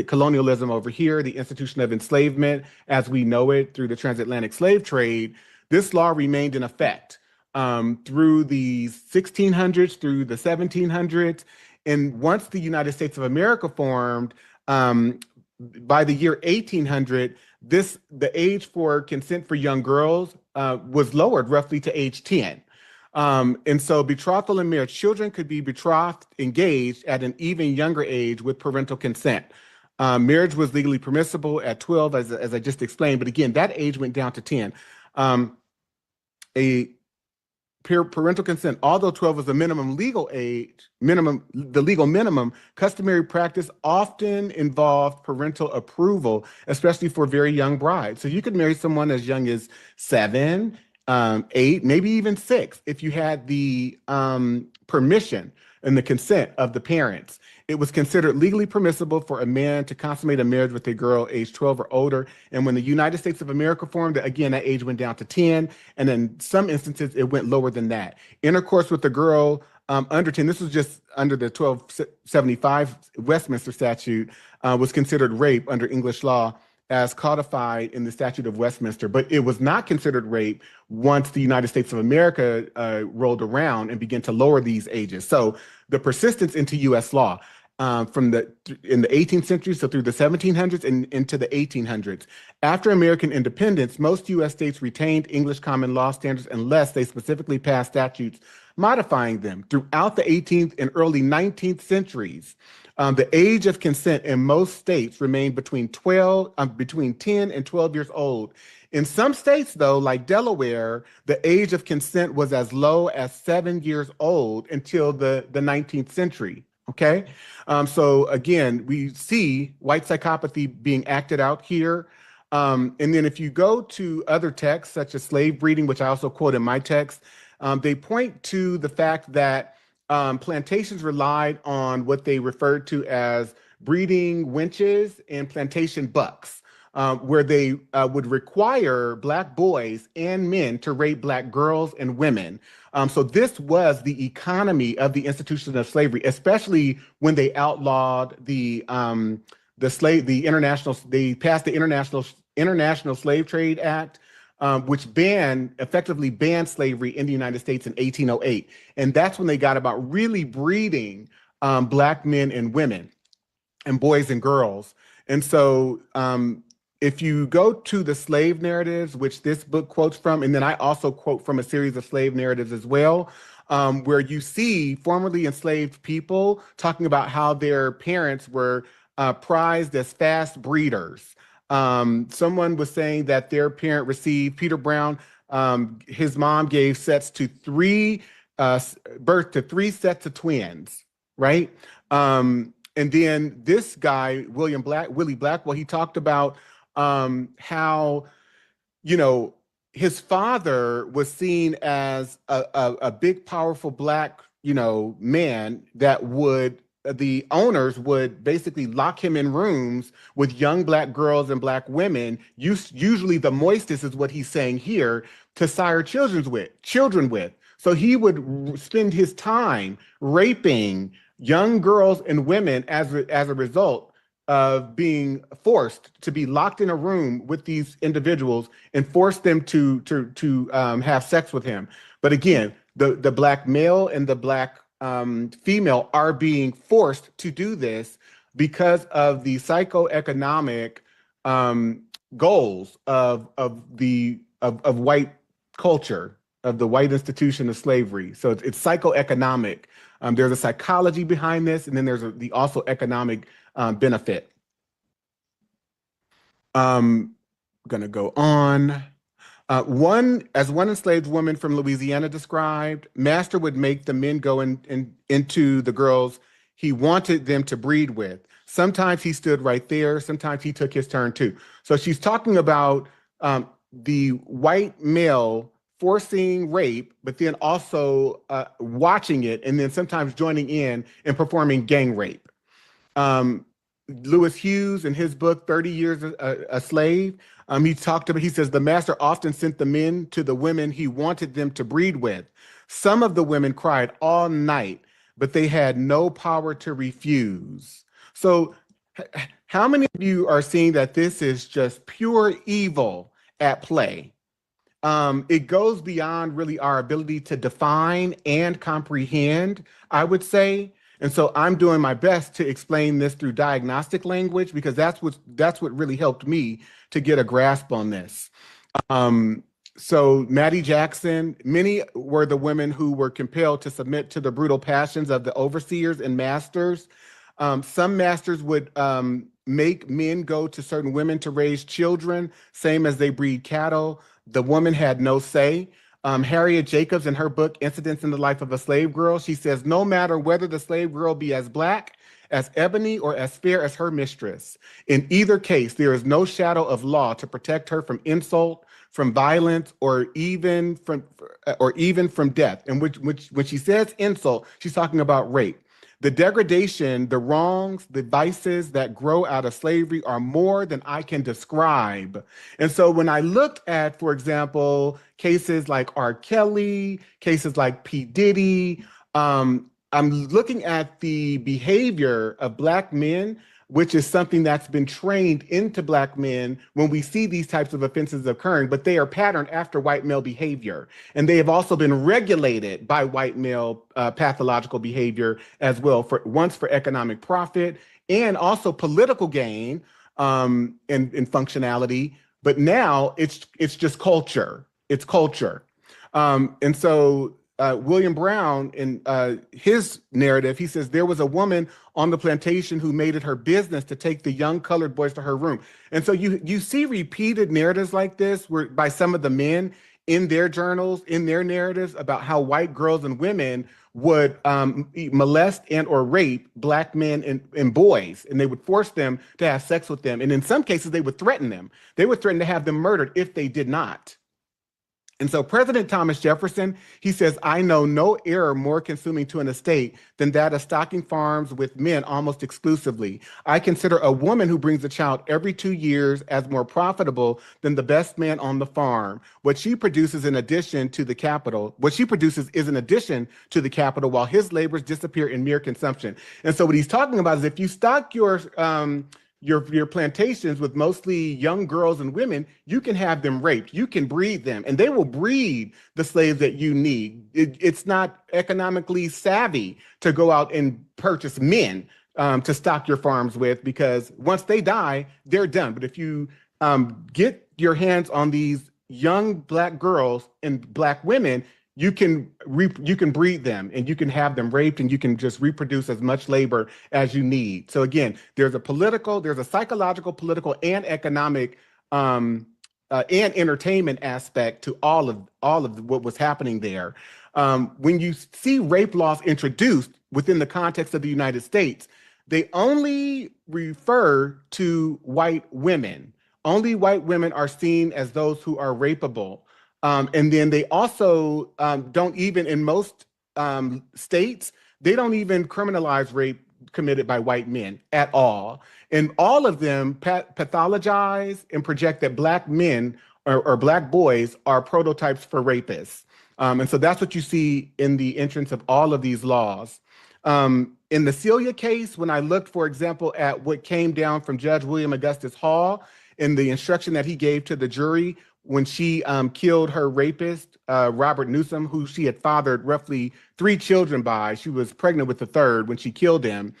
colonialism over here, the institution of enslavement as we know it through the transatlantic slave trade, this law remained in effect through the 1600s, through the 1700s. And once the United States of America formed, by the year 1800, the age for consent for young girls was lowered roughly to age 10. And so betrothal and marriage, children could be betrothed, engaged at an even younger age with parental consent. Marriage was legally permissible at 12, as I just explained, but again, that age went down to 10. Parental consent, although 12 was the minimum legal age, the legal minimum, customary practice often involved parental approval, especially for very young brides. So you could marry someone as young as 7, 8, maybe even 6, if you had the permission and the consent of the parents. It was considered legally permissible for a man to consummate a marriage with a girl aged 12 or older. And when the United States of America formed, again, that age went down to 10. And in some instances, it went lower than that. Intercourse with a girl under 10, this was just under the 1275 Westminster statute, was considered rape under English law as codified in the Statute of Westminster, but it was not considered rape once the United States of America rolled around and began to lower these ages. So the persistence into U.S. law in the 18th century, so through the 1700s and into the 1800s. After American independence, most U.S. states retained English common law standards unless they specifically passed statutes modifying them. Throughout the 18th and early 19th centuries, the age of consent in most states remained between 10 and 12 years old. In some states, though, like Delaware, the age of consent was as low as 7 years old until the 19th century. Okay, so again, we see white psychopathy being acted out here. And then if you go to other texts, such as slave breeding, which I also quote in my text, they point to the fact that plantations relied on what they referred to as breeding wenches and plantation bucks, where they would require Black boys and men to rape Black girls and women. So this was the economy of the institution of slavery, especially when they outlawed they passed the International Slave Trade Act, which effectively banned slavery in the United States in 1808. And that's when they got about really breeding Black men and women and boys and girls. And so if you go to the slave narratives, which this book quotes from, and then I also quote from a series of slave narratives as well, where you see formerly enslaved people talking about how their parents were prized as fast breeders. Someone was saying that their parent received, Peter Brown, his mom gave birth to 3 sets of twins, right? And then this guy, Willie Blackwell, he talked about how, his father was seen as a big, powerful Black, man that the owners would basically lock him in rooms with young Black girls and Black women, usually the moistest is what he's saying here, to sire children with. So he would spend his time raping young girls and women as a result of being forced to be locked in a room with these individuals and force them to have sex with him. But again, the Black male and the Black female are being forced to do this because of the psychoeconomic goals of white culture, of the white institution of slavery. So it's psychoeconomic. There's a psychology behind this, and then there's the also economic benefit. Gonna go on. One enslaved woman from Louisiana described, master would make the men go into the girls he wanted them to breed with. Sometimes he stood right there. Sometimes he took his turn too. So she's talking about the white male forcing rape, but then also watching it and then sometimes joining in and performing gang rape. Lewis Hughes, in his book, 30 Years a Slave, he talked about, he says, the master often sent the men to the women he wanted them to breed with. Some of the women cried all night, but they had no power to refuse. So how many of you are seeing that this is just pure evil at play? It goes beyond really our ability to define and comprehend, I would say. And so I'm doing my best to explain this through diagnostic language, because that's what really helped me to get a grasp on this. So Maddie Jackson, many were the women who were compelled to submit to the brutal passions of the overseers and masters. Some masters would make men go to certain women to raise children, same as they breed cattle. The woman had no say. Harriet Jacobs, in her book, Incidents in the Life of a Slave Girl, she says, no matter whether the slave girl be as black, as ebony, or as fair as her mistress, in either case, there is no shadow of law to protect her from insult, from violence, or even from death. And when she says insult, she's talking about rape. The degradation, the wrongs, the vices that grow out of slavery are more than I can describe. And so when I looked at, for example, cases like R. Kelly, cases like P. Diddy, I'm looking at the behavior of Black men, which is something that's been trained into Black men when we see these types of offenses occurring, but they are patterned after white male behavior. And they have also been regulated by white male pathological behavior as well, once for economic profit and also political gain and functionality. But now it's just culture. It's culture. And so William Brown, in his narrative, he says, there was a woman on the plantation who made it her business to take the young colored boys to her room. And so you see repeated narratives like this by some of the men in their journals, in their narratives, about how white girls and women would molest and or rape Black men and boys, and they would force them to have sex with them. And in some cases, they would threaten them. They would threaten to have them murdered if they did not. And so President Thomas Jefferson, he says, I know no error more consuming to an estate than that of stocking farms with men almost exclusively. I consider a woman who brings a child every 2 years as more profitable than the best man on the farm. What she produces in addition to the capital, what she produces is in addition to the capital, while his labors disappear in mere consumption. And so what he's talking about is if you stock your plantations with mostly young girls and women, you can have them raped. You can breed them, and they will breed the slaves that you need. It's not economically savvy to go out and purchase men to stock your farms with, because once they die, they're done. But if you get your hands on these young Black girls and Black women, you can breed them, and you can have them raped, and you can just reproduce as much labor as you need. So again, there's a psychological, political, and economic and entertainment aspect to all of what was happening there. When you see rape laws introduced within the context of the United States, they only refer to white women. Only white women are seen as those who are rapeable. And then they also don't even, in most states, they don't even criminalize rape committed by white men at all. And all of them pathologize and project that Black men or Black boys are prototypes for rapists. And so that's what you see in the entrance of all of these laws. In the Celia case, when I looked, for example, at what came down from Judge William Augustus Hall in the instruction that he gave to the jury when she killed her rapist, Robert Newsom, who she had fathered roughly 3 children by. She was pregnant with the 3rd when she killed him.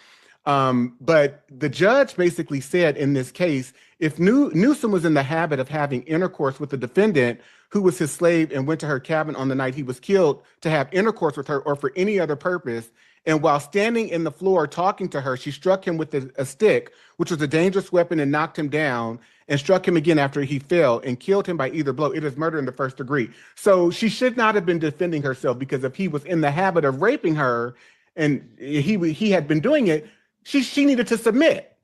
But the judge basically said in this case, if Newsom was in the habit of having intercourse with the defendant who was his slave and went to her cabin on the night he was killed to have intercourse with her or for any other purpose, and while standing in the floor talking to her, she struck him with a stick, which was a dangerous weapon, and knocked him down, and struck him again after he fell and killed him by either blow. It is murder in the first degree. So she should not have been defending herself, because if he was in the habit of raping her and he had been doing it, she needed to submit.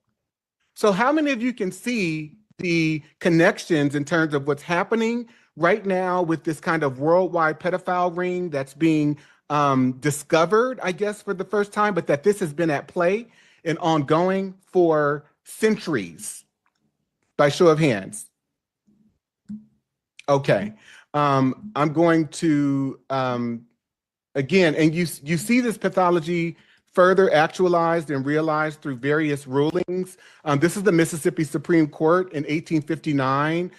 So how many of you can see the connections in terms of what's happening right now with this kind of worldwide pedophile ring that's being discovered, I guess, for the first time, but that this has been at play and ongoing for Centuries, by show of hands. Okay. I'm going to, again, and you see this pathology further actualized and realized through various rulings. This is the Mississippi Supreme Court in 1859.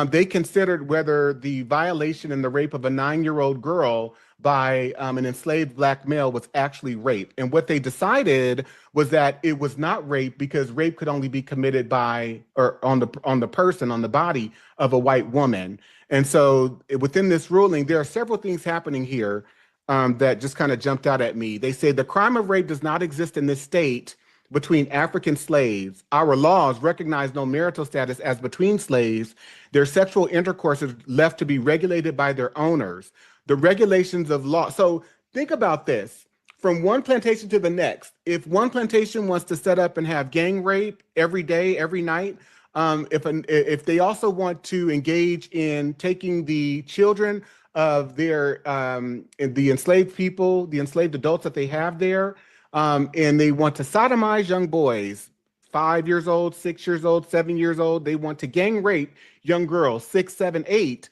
They considered whether the violation and the rape of a 9-year-old girl by an enslaved black male was actually rape. And what they decided was that it was not rape because rape could only be committed by or on the person, on the body of a white woman. And so within this ruling, there are several things happening here that just kind of jumped out at me. They say the crime of rape does not exist in this state between African slaves. Our laws recognize no marital status as between slaves. Their sexual intercourse is left to be regulated by their owners. The regulations of law. So think about this. From one plantation to the next, if one plantation wants to set up and have gang rape every day, every night, if they also want to engage in taking the children of their the enslaved people, the enslaved adults that they have there, and they want to sodomize young boys, 5 years old, 6 years old, 7 years old, they want to gang rape young girls, 6, 7, 8,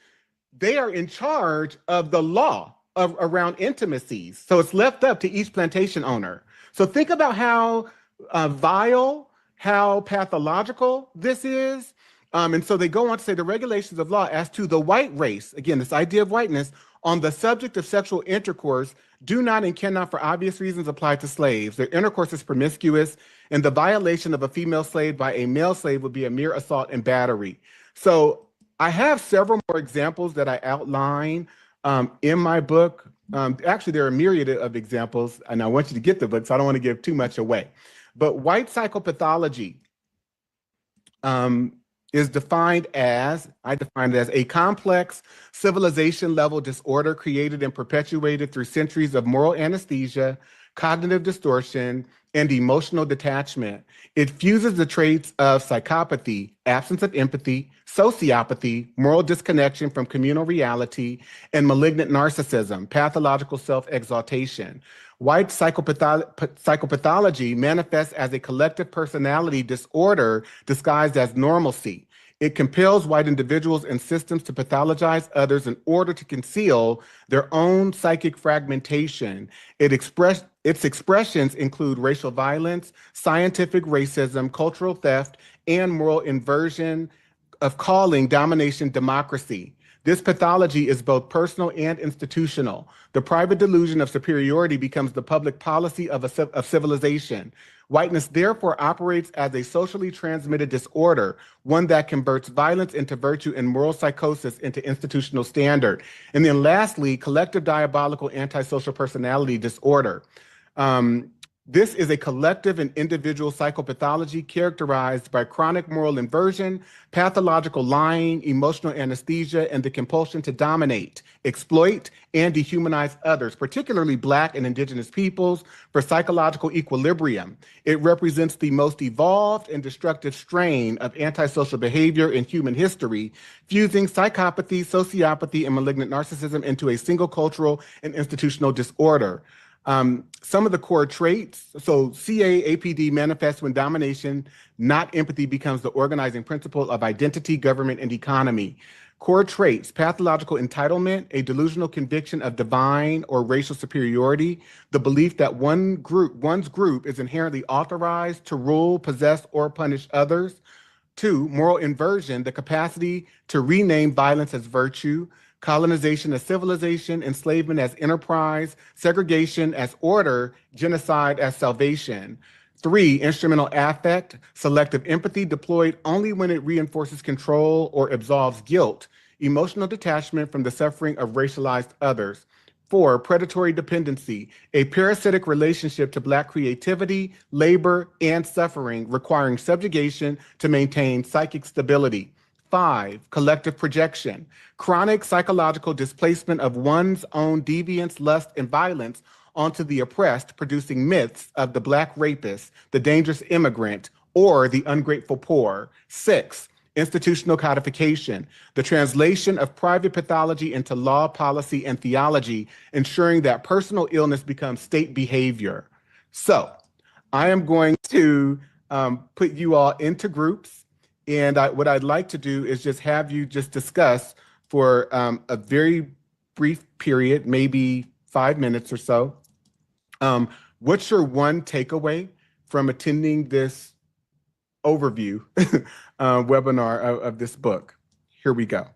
they are in charge of the law around intimacies. So it's left up to each plantation owner. So think about how vile, how pathological this is. And so they go on to say the regulations of law as to the white race, again, this idea of whiteness, on the subject of sexual intercourse do not and cannot for obvious reasons apply to slaves. Their intercourse is promiscuous, and the violation of a female slave by a male slave would be a mere assault and battery. So I have several more examples that I outline in my book. Actually, there are a myriad of examples, and I want you to get the book, so I don't want to give too much away. But white psychopathology is defined as, I define it as a complex civilization-level disorder created and perpetuated through centuries of moral anesthesia, cognitive distortion, and emotional detachment. It fuses the traits of psychopathy, absence of empathy, sociopathy, moral disconnection from communal reality, and malignant narcissism, pathological self-exaltation. White psychopathology manifests as a collective personality disorder disguised as normalcy. It compels white individuals and systems to pathologize others in order to conceal their own psychic fragmentation. Its expressions include racial violence, scientific racism, cultural theft, and moral inversion of calling domination democracy. This pathology is both personal and institutional. The private delusion of superiority becomes the public policy of civilization. Whiteness therefore operates as a socially transmitted disorder, one that converts violence into virtue and moral psychosis into institutional standard. And then lastly, collective diabolical antisocial personality disorder. This is a collective and individual psychopathology characterized by chronic moral inversion, pathological lying, emotional anesthesia, and the compulsion to dominate, exploit, and dehumanize others, particularly Black and Indigenous peoples, for psychological equilibrium. It represents the most evolved and destructive strain of antisocial behavior in human history, fusing psychopathy, sociopathy, and malignant narcissism into a single cultural and institutional disorder. Some of the core traits, so CAAPD manifests when domination, not empathy, becomes the organizing principle of identity, government, and economy. Core traits: pathological entitlement, a delusional conviction of divine or racial superiority, the belief that one's group is inherently authorized to rule, possess, or punish others. 2, moral inversion, the capacity to rename violence as virtue, colonization as civilization, enslavement as enterprise, segregation as order, genocide as salvation. 3, instrumental affect, selective empathy deployed only when it reinforces control or absolves guilt, emotional detachment from the suffering of racialized others. 4, predatory dependency, a parasitic relationship to Black creativity, labor, and suffering, requiring subjugation to maintain psychic stability. 5, collective projection, chronic psychological displacement of one's own deviance, lust, and violence onto the oppressed, producing myths of the Black rapist, the dangerous immigrant, or the ungrateful poor. 6, institutional codification, the translation of private pathology into law, policy, and theology, ensuring that personal illness becomes state behavior. So I am going to put you all into groups. And what I'd like to do is just have you just discuss for a very brief period, maybe 5 minutes or so. What's your one takeaway from attending this overview webinar of this book? Here we go.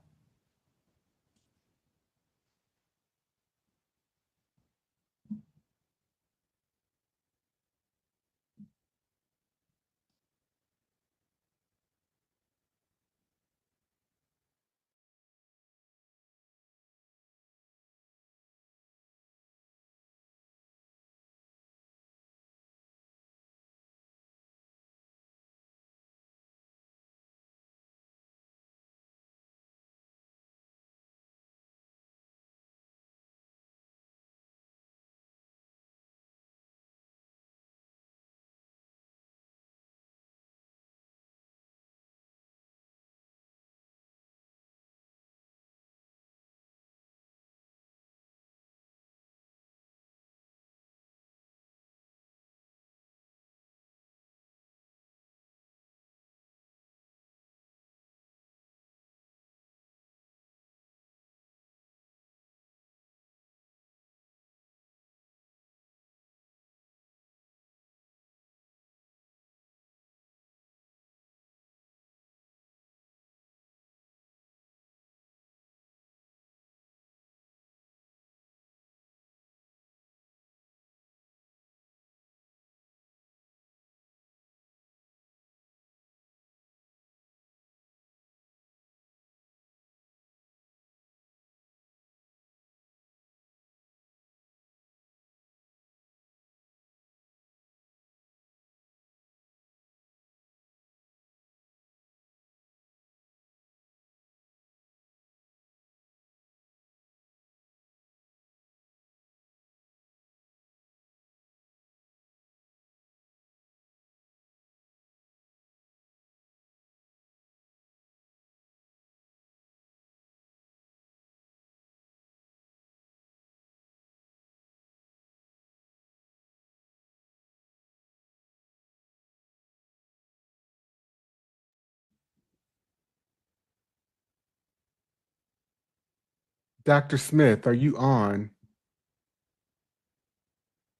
Dr. Smith, are you on?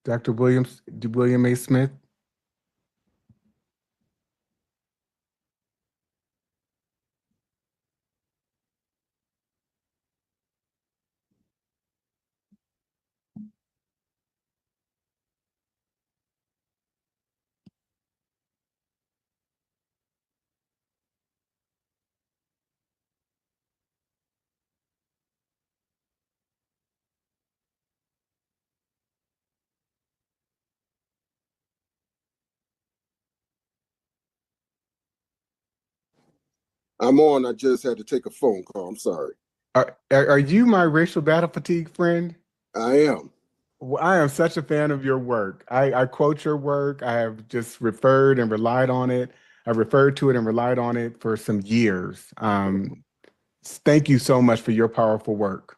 Dr. William A. Smith? I'm on. I just had to take a phone call. I'm sorry. Are you my racial battle fatigue friend? I am. Well, I am such a fan of your work. I quote your work. I have just referred and relied on it. I referred to it and relied on it for some years. Thank you so much for your powerful work.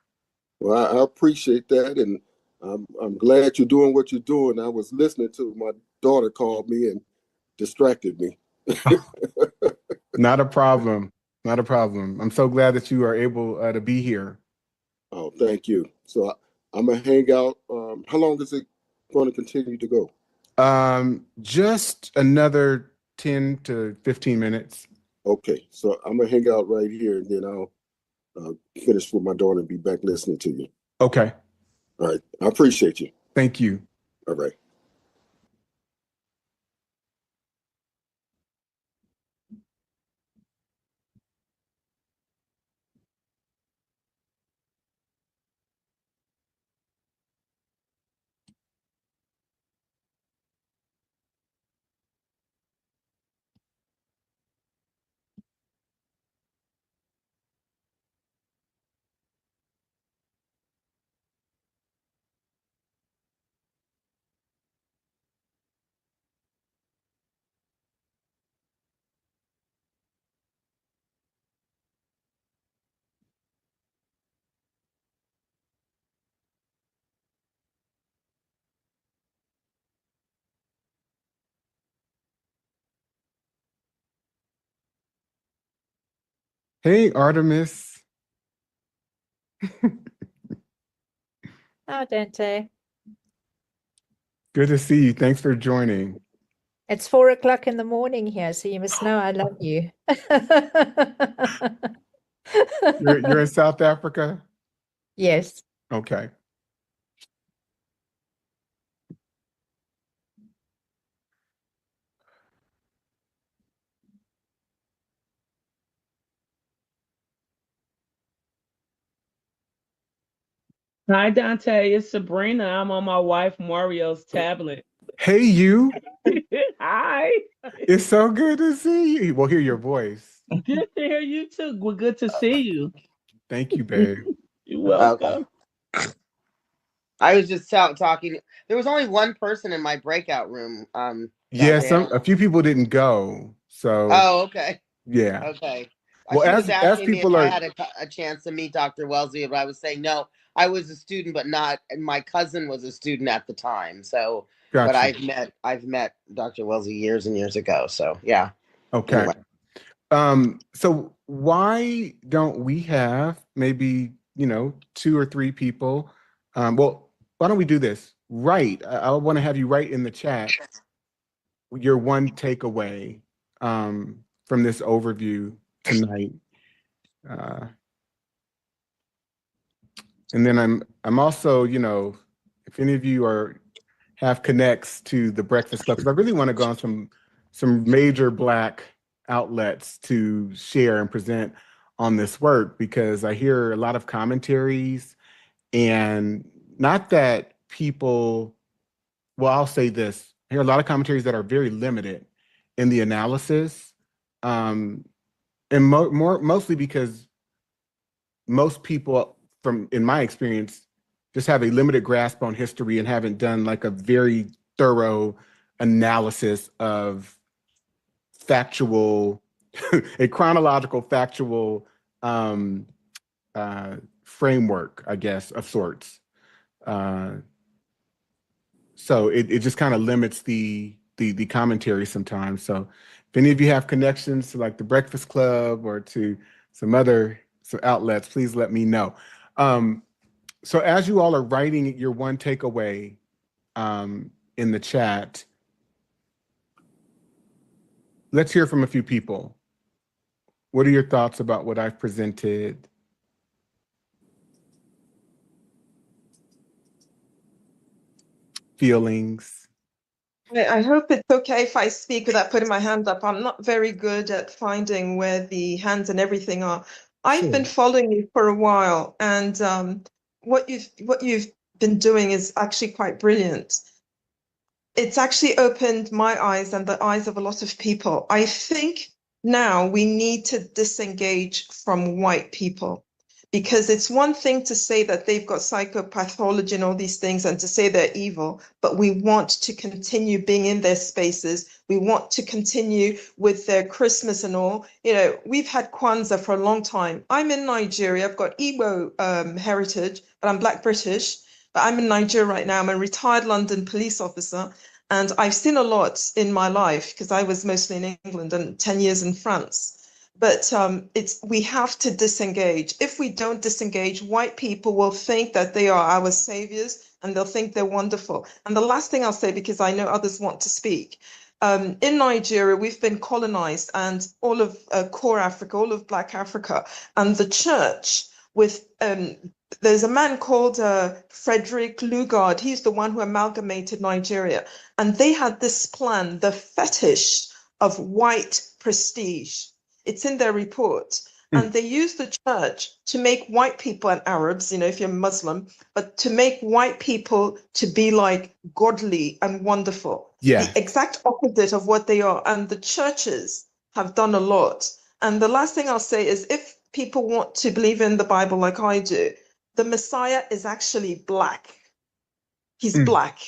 Well, I appreciate that, and I'm glad you're doing what you're doing. I was listening to my daughter called me and distracted me. Not a problem. Not a problem. I'm so glad that you are able to be here. Oh, thank you. So I'm gonna hang out. How long is it going to continue to go? Just another 10 to 15 minutes. Okay, so I'm gonna hang out right here, and then I'll finish with my daughter and be back listening to you. Okay. All right. I appreciate you. Thank you. All right. Hey, Artemis. Oh, Dante. Good to see you. Thanks for joining. It's 4 o'clock in the morning here, so you must know I love you. You're in South Africa? Yes. Okay. Hi, Dante. It's Sabrina. I'm on my wife Mario's tablet. Hey, you. Hi. It's so good to see you. We'll hear your voice. Good to hear you too. Well, good to see you. Thank you, babe. You're welcome. Okay. I was just talking. There was only one person in my breakout room. Yeah, Dante. a few people didn't go. So Oh, okay. yeah. Okay. Well, She was as asking me if people I are had a chance to meet Dr. Wellesley, but I was saying no. I was a student, but not. And my cousin was a student at the time. So, but gotcha. I've met Dr. Wellesley years and years ago. So yeah. Okay. Anyway. So why don't we have maybe, 2 or 3 people? Well, why don't we do this? I want to have you write in the chat your one takeaway from this overview tonight. And then I'm also, if any of you have connects to the Breakfast Club, because I really want to go on some major Black outlets to share and present on this work, because I hear a lot of commentaries, and not that people, well, I'll say this, I hear a lot of commentaries that are very limited in the analysis, and mostly because most people, in my experience, just have a limited grasp on history and haven't done like a very thorough analysis of factual, a chronological factual framework, I guess, of sorts. So it just kind of limits the commentary sometimes. So if any of you have connections to like the Breakfast Club or to some other outlets, please let me know. So as you all are writing your one takeaway in the chat, let's hear from a few people. What are your thoughts about what I've presented? Feelings? I hope it's okay if I speak without putting my hand up. I'm not very good at finding where the hands and everything are. I've been following you for a while, and what you've been doing is actually quite brilliant. It's actually opened my eyes and the eyes of a lot of people. I think now we need to disengage from white people, because it's one thing to say that they've got psychopathology and all these things and to say they're evil, but we want to continue being in their spaces. We want to continue with their Christmas and all. We've had Kwanzaa for a long time. I'm in Nigeria. I've got Igbo heritage, but I'm Black British. But I'm in Nigeria right now. I'm a retired London police officer. And I've seen a lot in my life because I was mostly in England and 10 years in France. But we have to disengage. If we don't disengage, white people will think that they are our saviors and they'll think they're wonderful. And the last thing I'll say, because I know others want to speak, in Nigeria, we've been colonized, and all of core Africa, all of Black Africa, and the church with there's a man called Frederick Lugard. He's the one who amalgamated Nigeria. And they had this plan, the fetish of white prestige. It's in their report. And they used the church to make white people, and Arabs, if you're Muslim, but to make white people to be like godly and wonderful. Yeah. The exact opposite of what they are. And the churches have done a lot. And the last thing I'll say is, if people want to believe in the Bible like I do, the Messiah is actually Black. He's Black.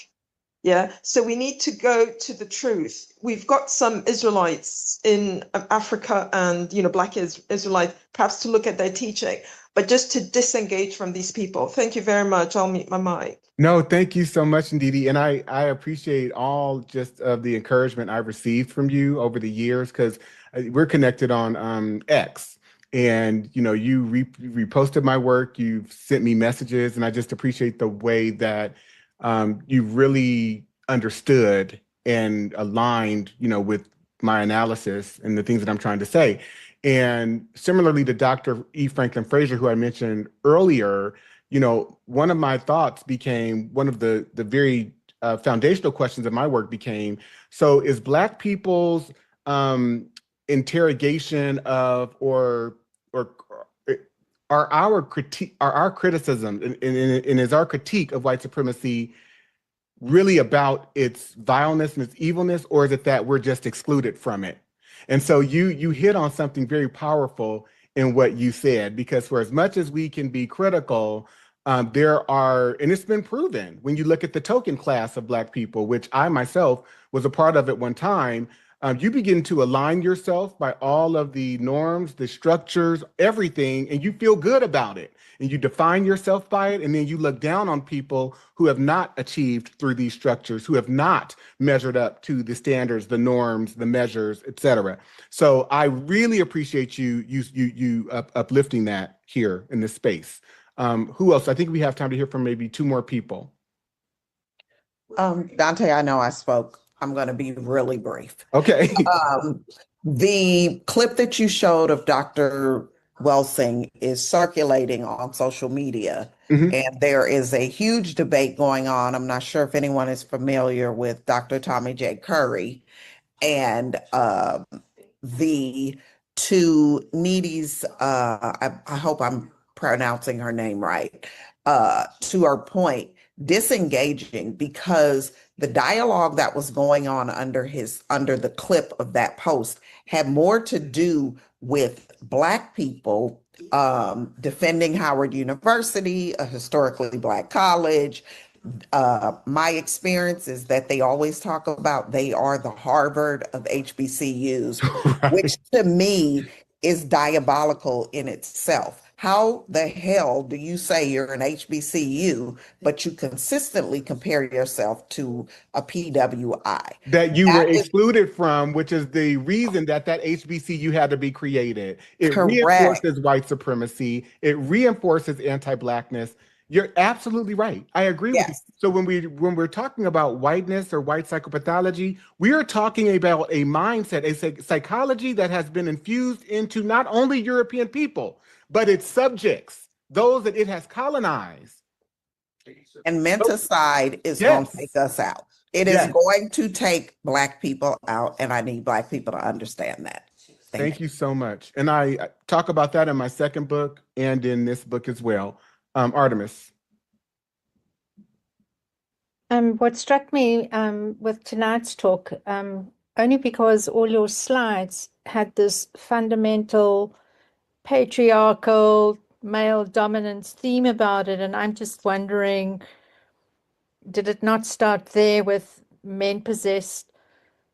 Yeah. So we need to go to the truth. We've got some Israelites in Africa and, Black Israelites, perhaps to look at their teaching, but just to disengage from these people. Thank you very much. I'll mute my mic. No, thank you so much, Ndidi. And I appreciate all just of the encouragement I've received from you over the years, because we're connected on X. And you reposted my work, you've sent me messages, and I just appreciate the way that you really understood and aligned, with my analysis and the things that I'm trying to say. And similarly to Dr. E. Franklin Frazier, who I mentioned earlier, one of my thoughts became one of the very foundational questions of my work became, so is Black people's interrogation of or are our criticism and is our critique of white supremacy really about its vileness and its evilness, or is it that we're just excluded from it? And so you hit on something very powerful in what you said, because for as much as we can be critical, there are, and it's been proven when you look at the token class of Black people, which I myself was a part of at one time, you begin to align yourself by all of the norms, the structures, everything, and you feel good about it. And you define yourself by it, and then you look down on people who have not achieved through these structures, who have not measured up to the standards, the norms, the measures, et cetera. So I really appreciate you uplifting that here in this space. Who else? I think we have time to hear from maybe two more people. Dante, I know I spoke. I'm going to be really brief. Okay. The clip that you showed of Dr. Welsing is circulating on social media, and there is a huge debate going on. I'm not sure if anyone is familiar with Dr. Tommy J. Curry and the two Needies, I hope I'm pronouncing her name right, to her point, disengaging, because the dialogue that was going on under the clip of that post had more to do with Black people defending Howard University, a historically Black college. My experience is that they always talk about they are the Harvard of HBCUs, right, which to me is diabolical in itself. How the hell do you say you're an HBCU, but you consistently compare yourself to a PWI? That you were excluded from, which is the reason that HBCU had to be created. It reinforces white supremacy. It reinforces anti-Blackness. You're absolutely right. I agree with you. So when we're talking about whiteness or white psychopathology, we are talking about a mindset, a psychology that has been infused into not only European people, but its subjects, those that it has colonized. And menticide is going to take us out. It is going to take Black people out, and I need Black people to understand that. Thank you so much. And I talk about that in my second book and in this book as well. Artemis. What struck me with tonight's talk, only because all your slides had this fundamental patriarchal male dominance theme about it, and I'm just wondering, did it not start there with men possessed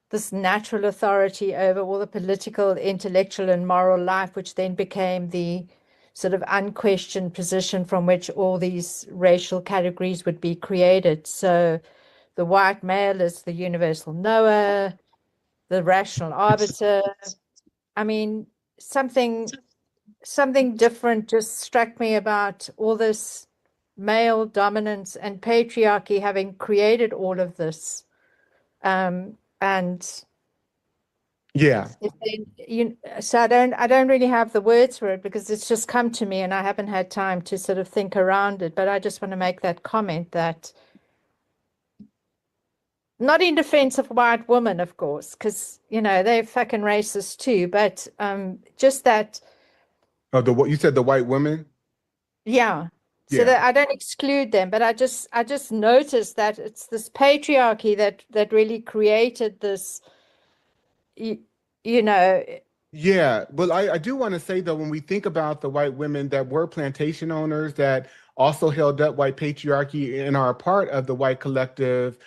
this natural authority over all the political, intellectual, and moral life, which then became the sort of unquestioned position from which all these racial categories would be created? So the white male is the universal knower, the rational arbiter. I mean, something different just struck me about all this male dominance and patriarchy having created all of this. And so I don't really have the words for it, because it's just come to me and I haven't had time to sort of think around it. But I just want to make that comment, that not in defense of white women, of course, because they're fucking racist too, but just that. Oh, you said the white women? Yeah. So that I don't exclude them, but I just noticed that it's this patriarchy that really created this, Yeah, but I do want to say, though, when we think about the white women that were plantation owners that also held up white patriarchy and are a part of the white collective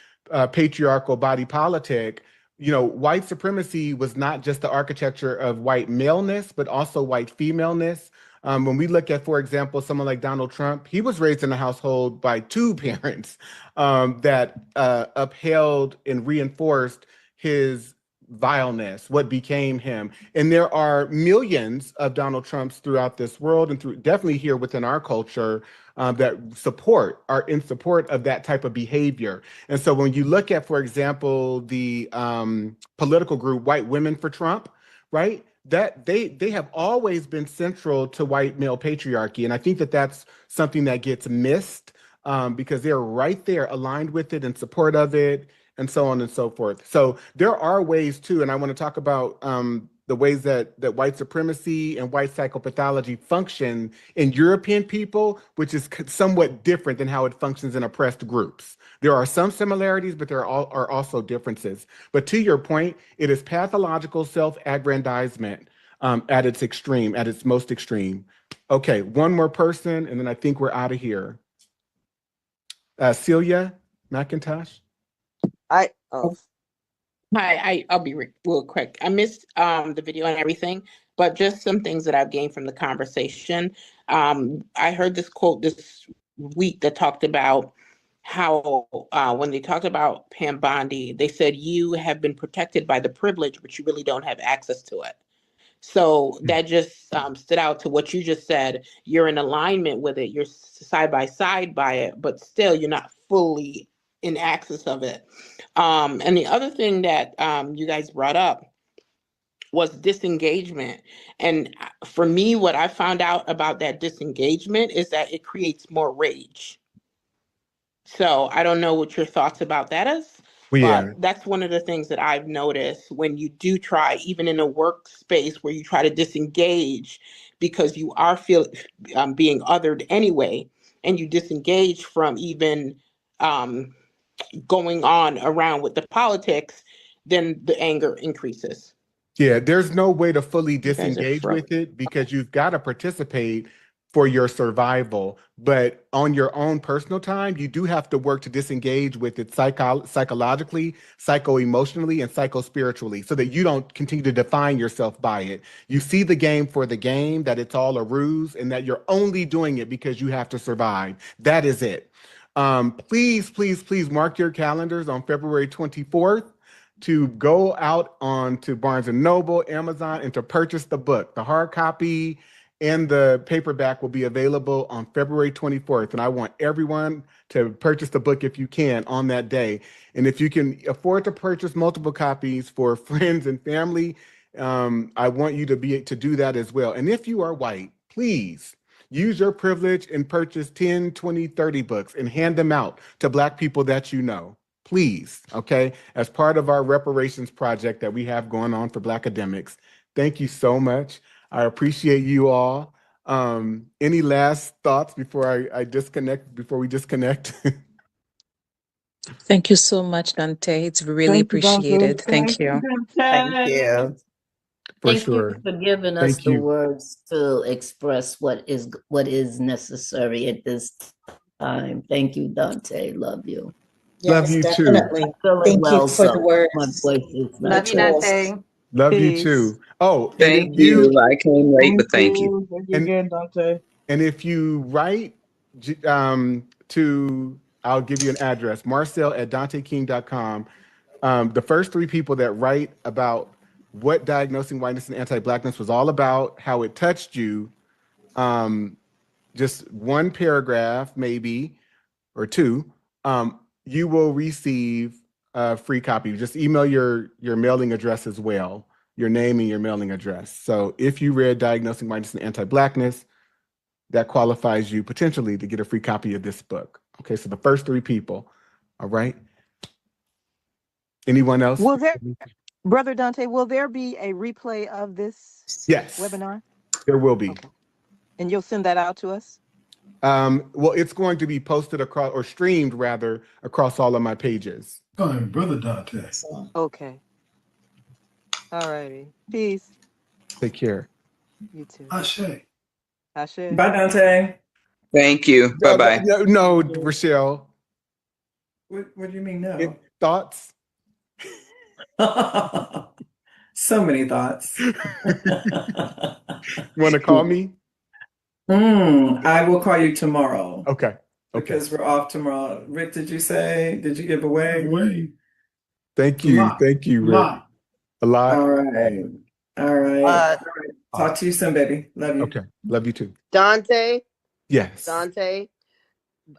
patriarchal body politic, white supremacy was not just the architecture of white maleness, but also white femaleness. When we look at, for example, someone like Donald Trump, he was raised in a household by two parents that upheld and reinforced his vileness, what became him. And there are millions of Donald Trumps throughout this world and definitely here within our culture that are in support of that type of behavior. And so when you look at, for example, the political group White Women for Trump, right? That they have always been central to white male patriarchy. And I think that that's something that gets missed because they're right there aligned with it, in support of it, and so on and so forth. So there are ways too, and I want to talk about the ways that white supremacy and white psychopathology function in European people, which is somewhat different than how it functions in oppressed groups. There are some similarities, but there are also differences. But to your point, it is pathological self-aggrandizement at its extreme, at its most extreme. Okay, one more person, and then I think we're out of here. Celia McIntosh. Hi, I'll be real quick. I missed the video and everything, but just some things that I've gained from the conversation. I heard this quote this week that talked about how when they talked about Pam Bondi, they said you have been protected by the privilege, but you really don't have access to it. So that just stood out to what you just said. You're in alignment with it. You're side by side by it, but still you're not fully in access of it. And the other thing that you guys brought up was disengagement. And for me, what I found out about that disengagement is that it creates more rage. So I don't know what your thoughts about that is. But that's one of the things that I've noticed when you do try, even in a workspace where you try to disengage because you are being othered anyway, and you disengage from even going on around with the politics, then the anger increases. Yeah, there's no way to fully disengage with it because you've got to participate for your survival. But on your own personal time, you do have to work to disengage with it psychologically, psycho-emotionally, and psycho-spiritually so that you don't continue to define yourself by it. You see the game for the game, that it's all a ruse, and that you're only doing it because you have to survive. That is it. Please, please, please mark your calendars on February 24th to go out on to Barnes & Noble, Amazon, and to purchase the book. The hard copy and the paperback will be available on February 24th. And I want everyone to purchase the book if you can on that day. And if you can afford to purchase multiple copies for friends and family, I want you to do that as well. And if you are white, please use your privilege and purchase 10, 20, 30 books and hand them out to Black people that you know. Please, okay? As part of our reparations project that we have going on for Black academics. Thank you so much. I appreciate you all. Any last thoughts before I disconnect, before we disconnect? Thank you so much, Dante. It's really appreciated. Thank you. Thank you. Thank you for giving us the words to express what is necessary at this time. Thank you, Dante. Love you. Love you definitely. too. Thank you for the words. My voice is not Love you, Dante. Love you too. Oh, thank you. I came late, but thank you. Thank you again, Dante. And if you write I'll give you an address, marcel@danteking.com. The first 3 people that write about what diagnosing whiteness and anti-Blackness was all about, how it touched you, just one paragraph maybe, or 2, you will receive a free copy. Just email your mailing address as well, your name and your mailing address. So if you read Diagnosing Whiteness and Anti-Blackness, that qualifies you potentially to get a free copy of this book. Okay, so the first 3 people, all right? Anyone else? Brother Dante, will there be a replay of this webinar? There will be. Okay. And you'll send that out to us? Well, it's going to be posted across, or streamed rather, across all of my pages. Oh, Brother Dante. Okay. All righty. Peace. Take care. You too. Ashe. Ashe. Bye, Dante. Thank you. Bye-bye. No, Rochelle. What do you mean no? Thoughts? So many thoughts. Want to call me? I will call you tomorrow. Okay. Because we're off tomorrow. Rick, did you give away? Thank you. Thank you, Rick. a lot. All right. All right. Uh, Talk to you soon, baby. Love you. Okay. Love you too. Dante, Yes.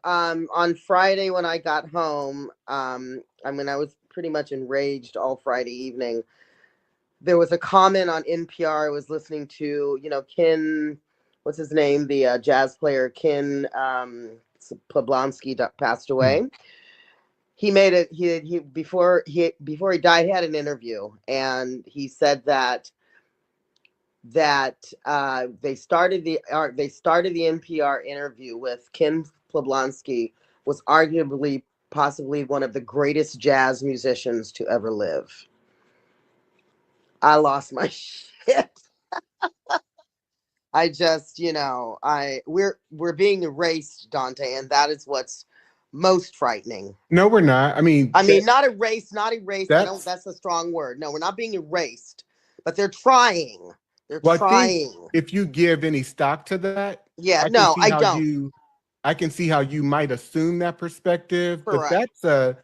on Friday when I got home, I mean, I was pretty much enraged all Friday evening. There was a comment on NPR I was listening to, Ken, what's his name? The jazz player, Ken Poblonsky passed away. He made it, he before he died, he had an interview, and he said that they started the NPR interview with Ken Poblonsky was arguably possibly one of the greatest jazz musicians to ever live. I lost my shit. I just, we're being erased, Dante, and that is what's most frightening. No, we're not. I mean, not erased. That's a strong word. No, we're not being erased, but they're trying. They're trying. I think if you give any stock to that, I don't. I can see how you might assume that perspective, Correct. but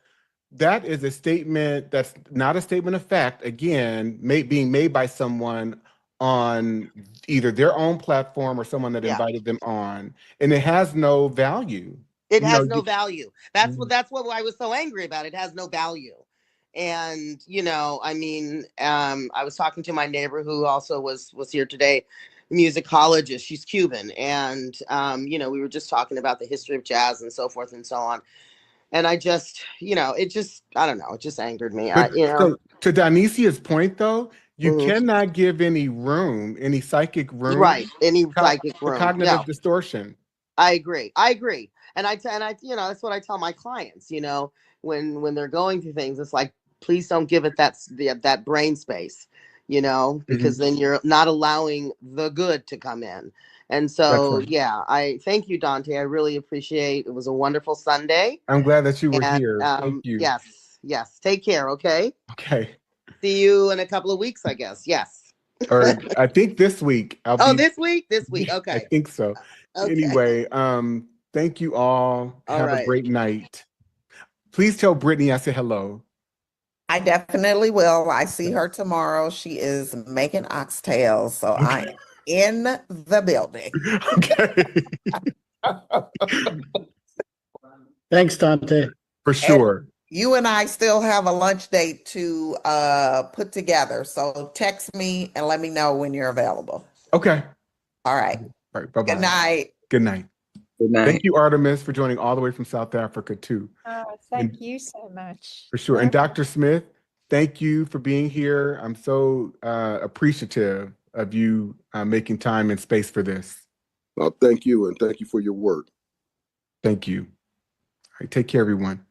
that is a statement that's not a statement of fact. Again, being made by someone on either their own platform or someone that invited them on, and it has no value. It has no value. That's what I was so angry about. It has no value. And, I was talking to my neighbor who also was here today, musicologist. She's Cuban. And, we were just talking about the history of jazz and so forth and so on. And I just, I don't know, it just angered me. So to Dinesia's point, though, you cannot give any psychic room. Right. Any psychic room. Cognitive distortion. I agree. And I, that's what I tell my clients, when they're going through things, it's like, please don't give it that brain space, because then you're not allowing the good to come in. And so, I thank you, Dante. I really appreciate it. Was a wonderful Sunday. I'm glad that you were here. Thank you. Yes. Take care. Okay. Okay. See you in a couple of weeks, I guess. Yes. Or I think this week. This week? Okay. I think so. Okay. Anyway, thank you all. Have a great night. Please tell Brittany I said hello. I definitely will. I see her tomorrow. She is making oxtails, so I am in the building. Okay. Thanks, Dante. For sure. And you and I still have a lunch date to put together. So text me and let me know when you're available. Okay. All right. All right. Bye-bye. Good night. Good night. Good night. Thank you, Artemis, for joining all the way from South Africa, too. Thank you so much. For sure. And Dr. Smith, thank you for being here. I'm so appreciative of you making time and space for this. Well, thank you, and thank you for your work. Thank you. All right, take care, everyone.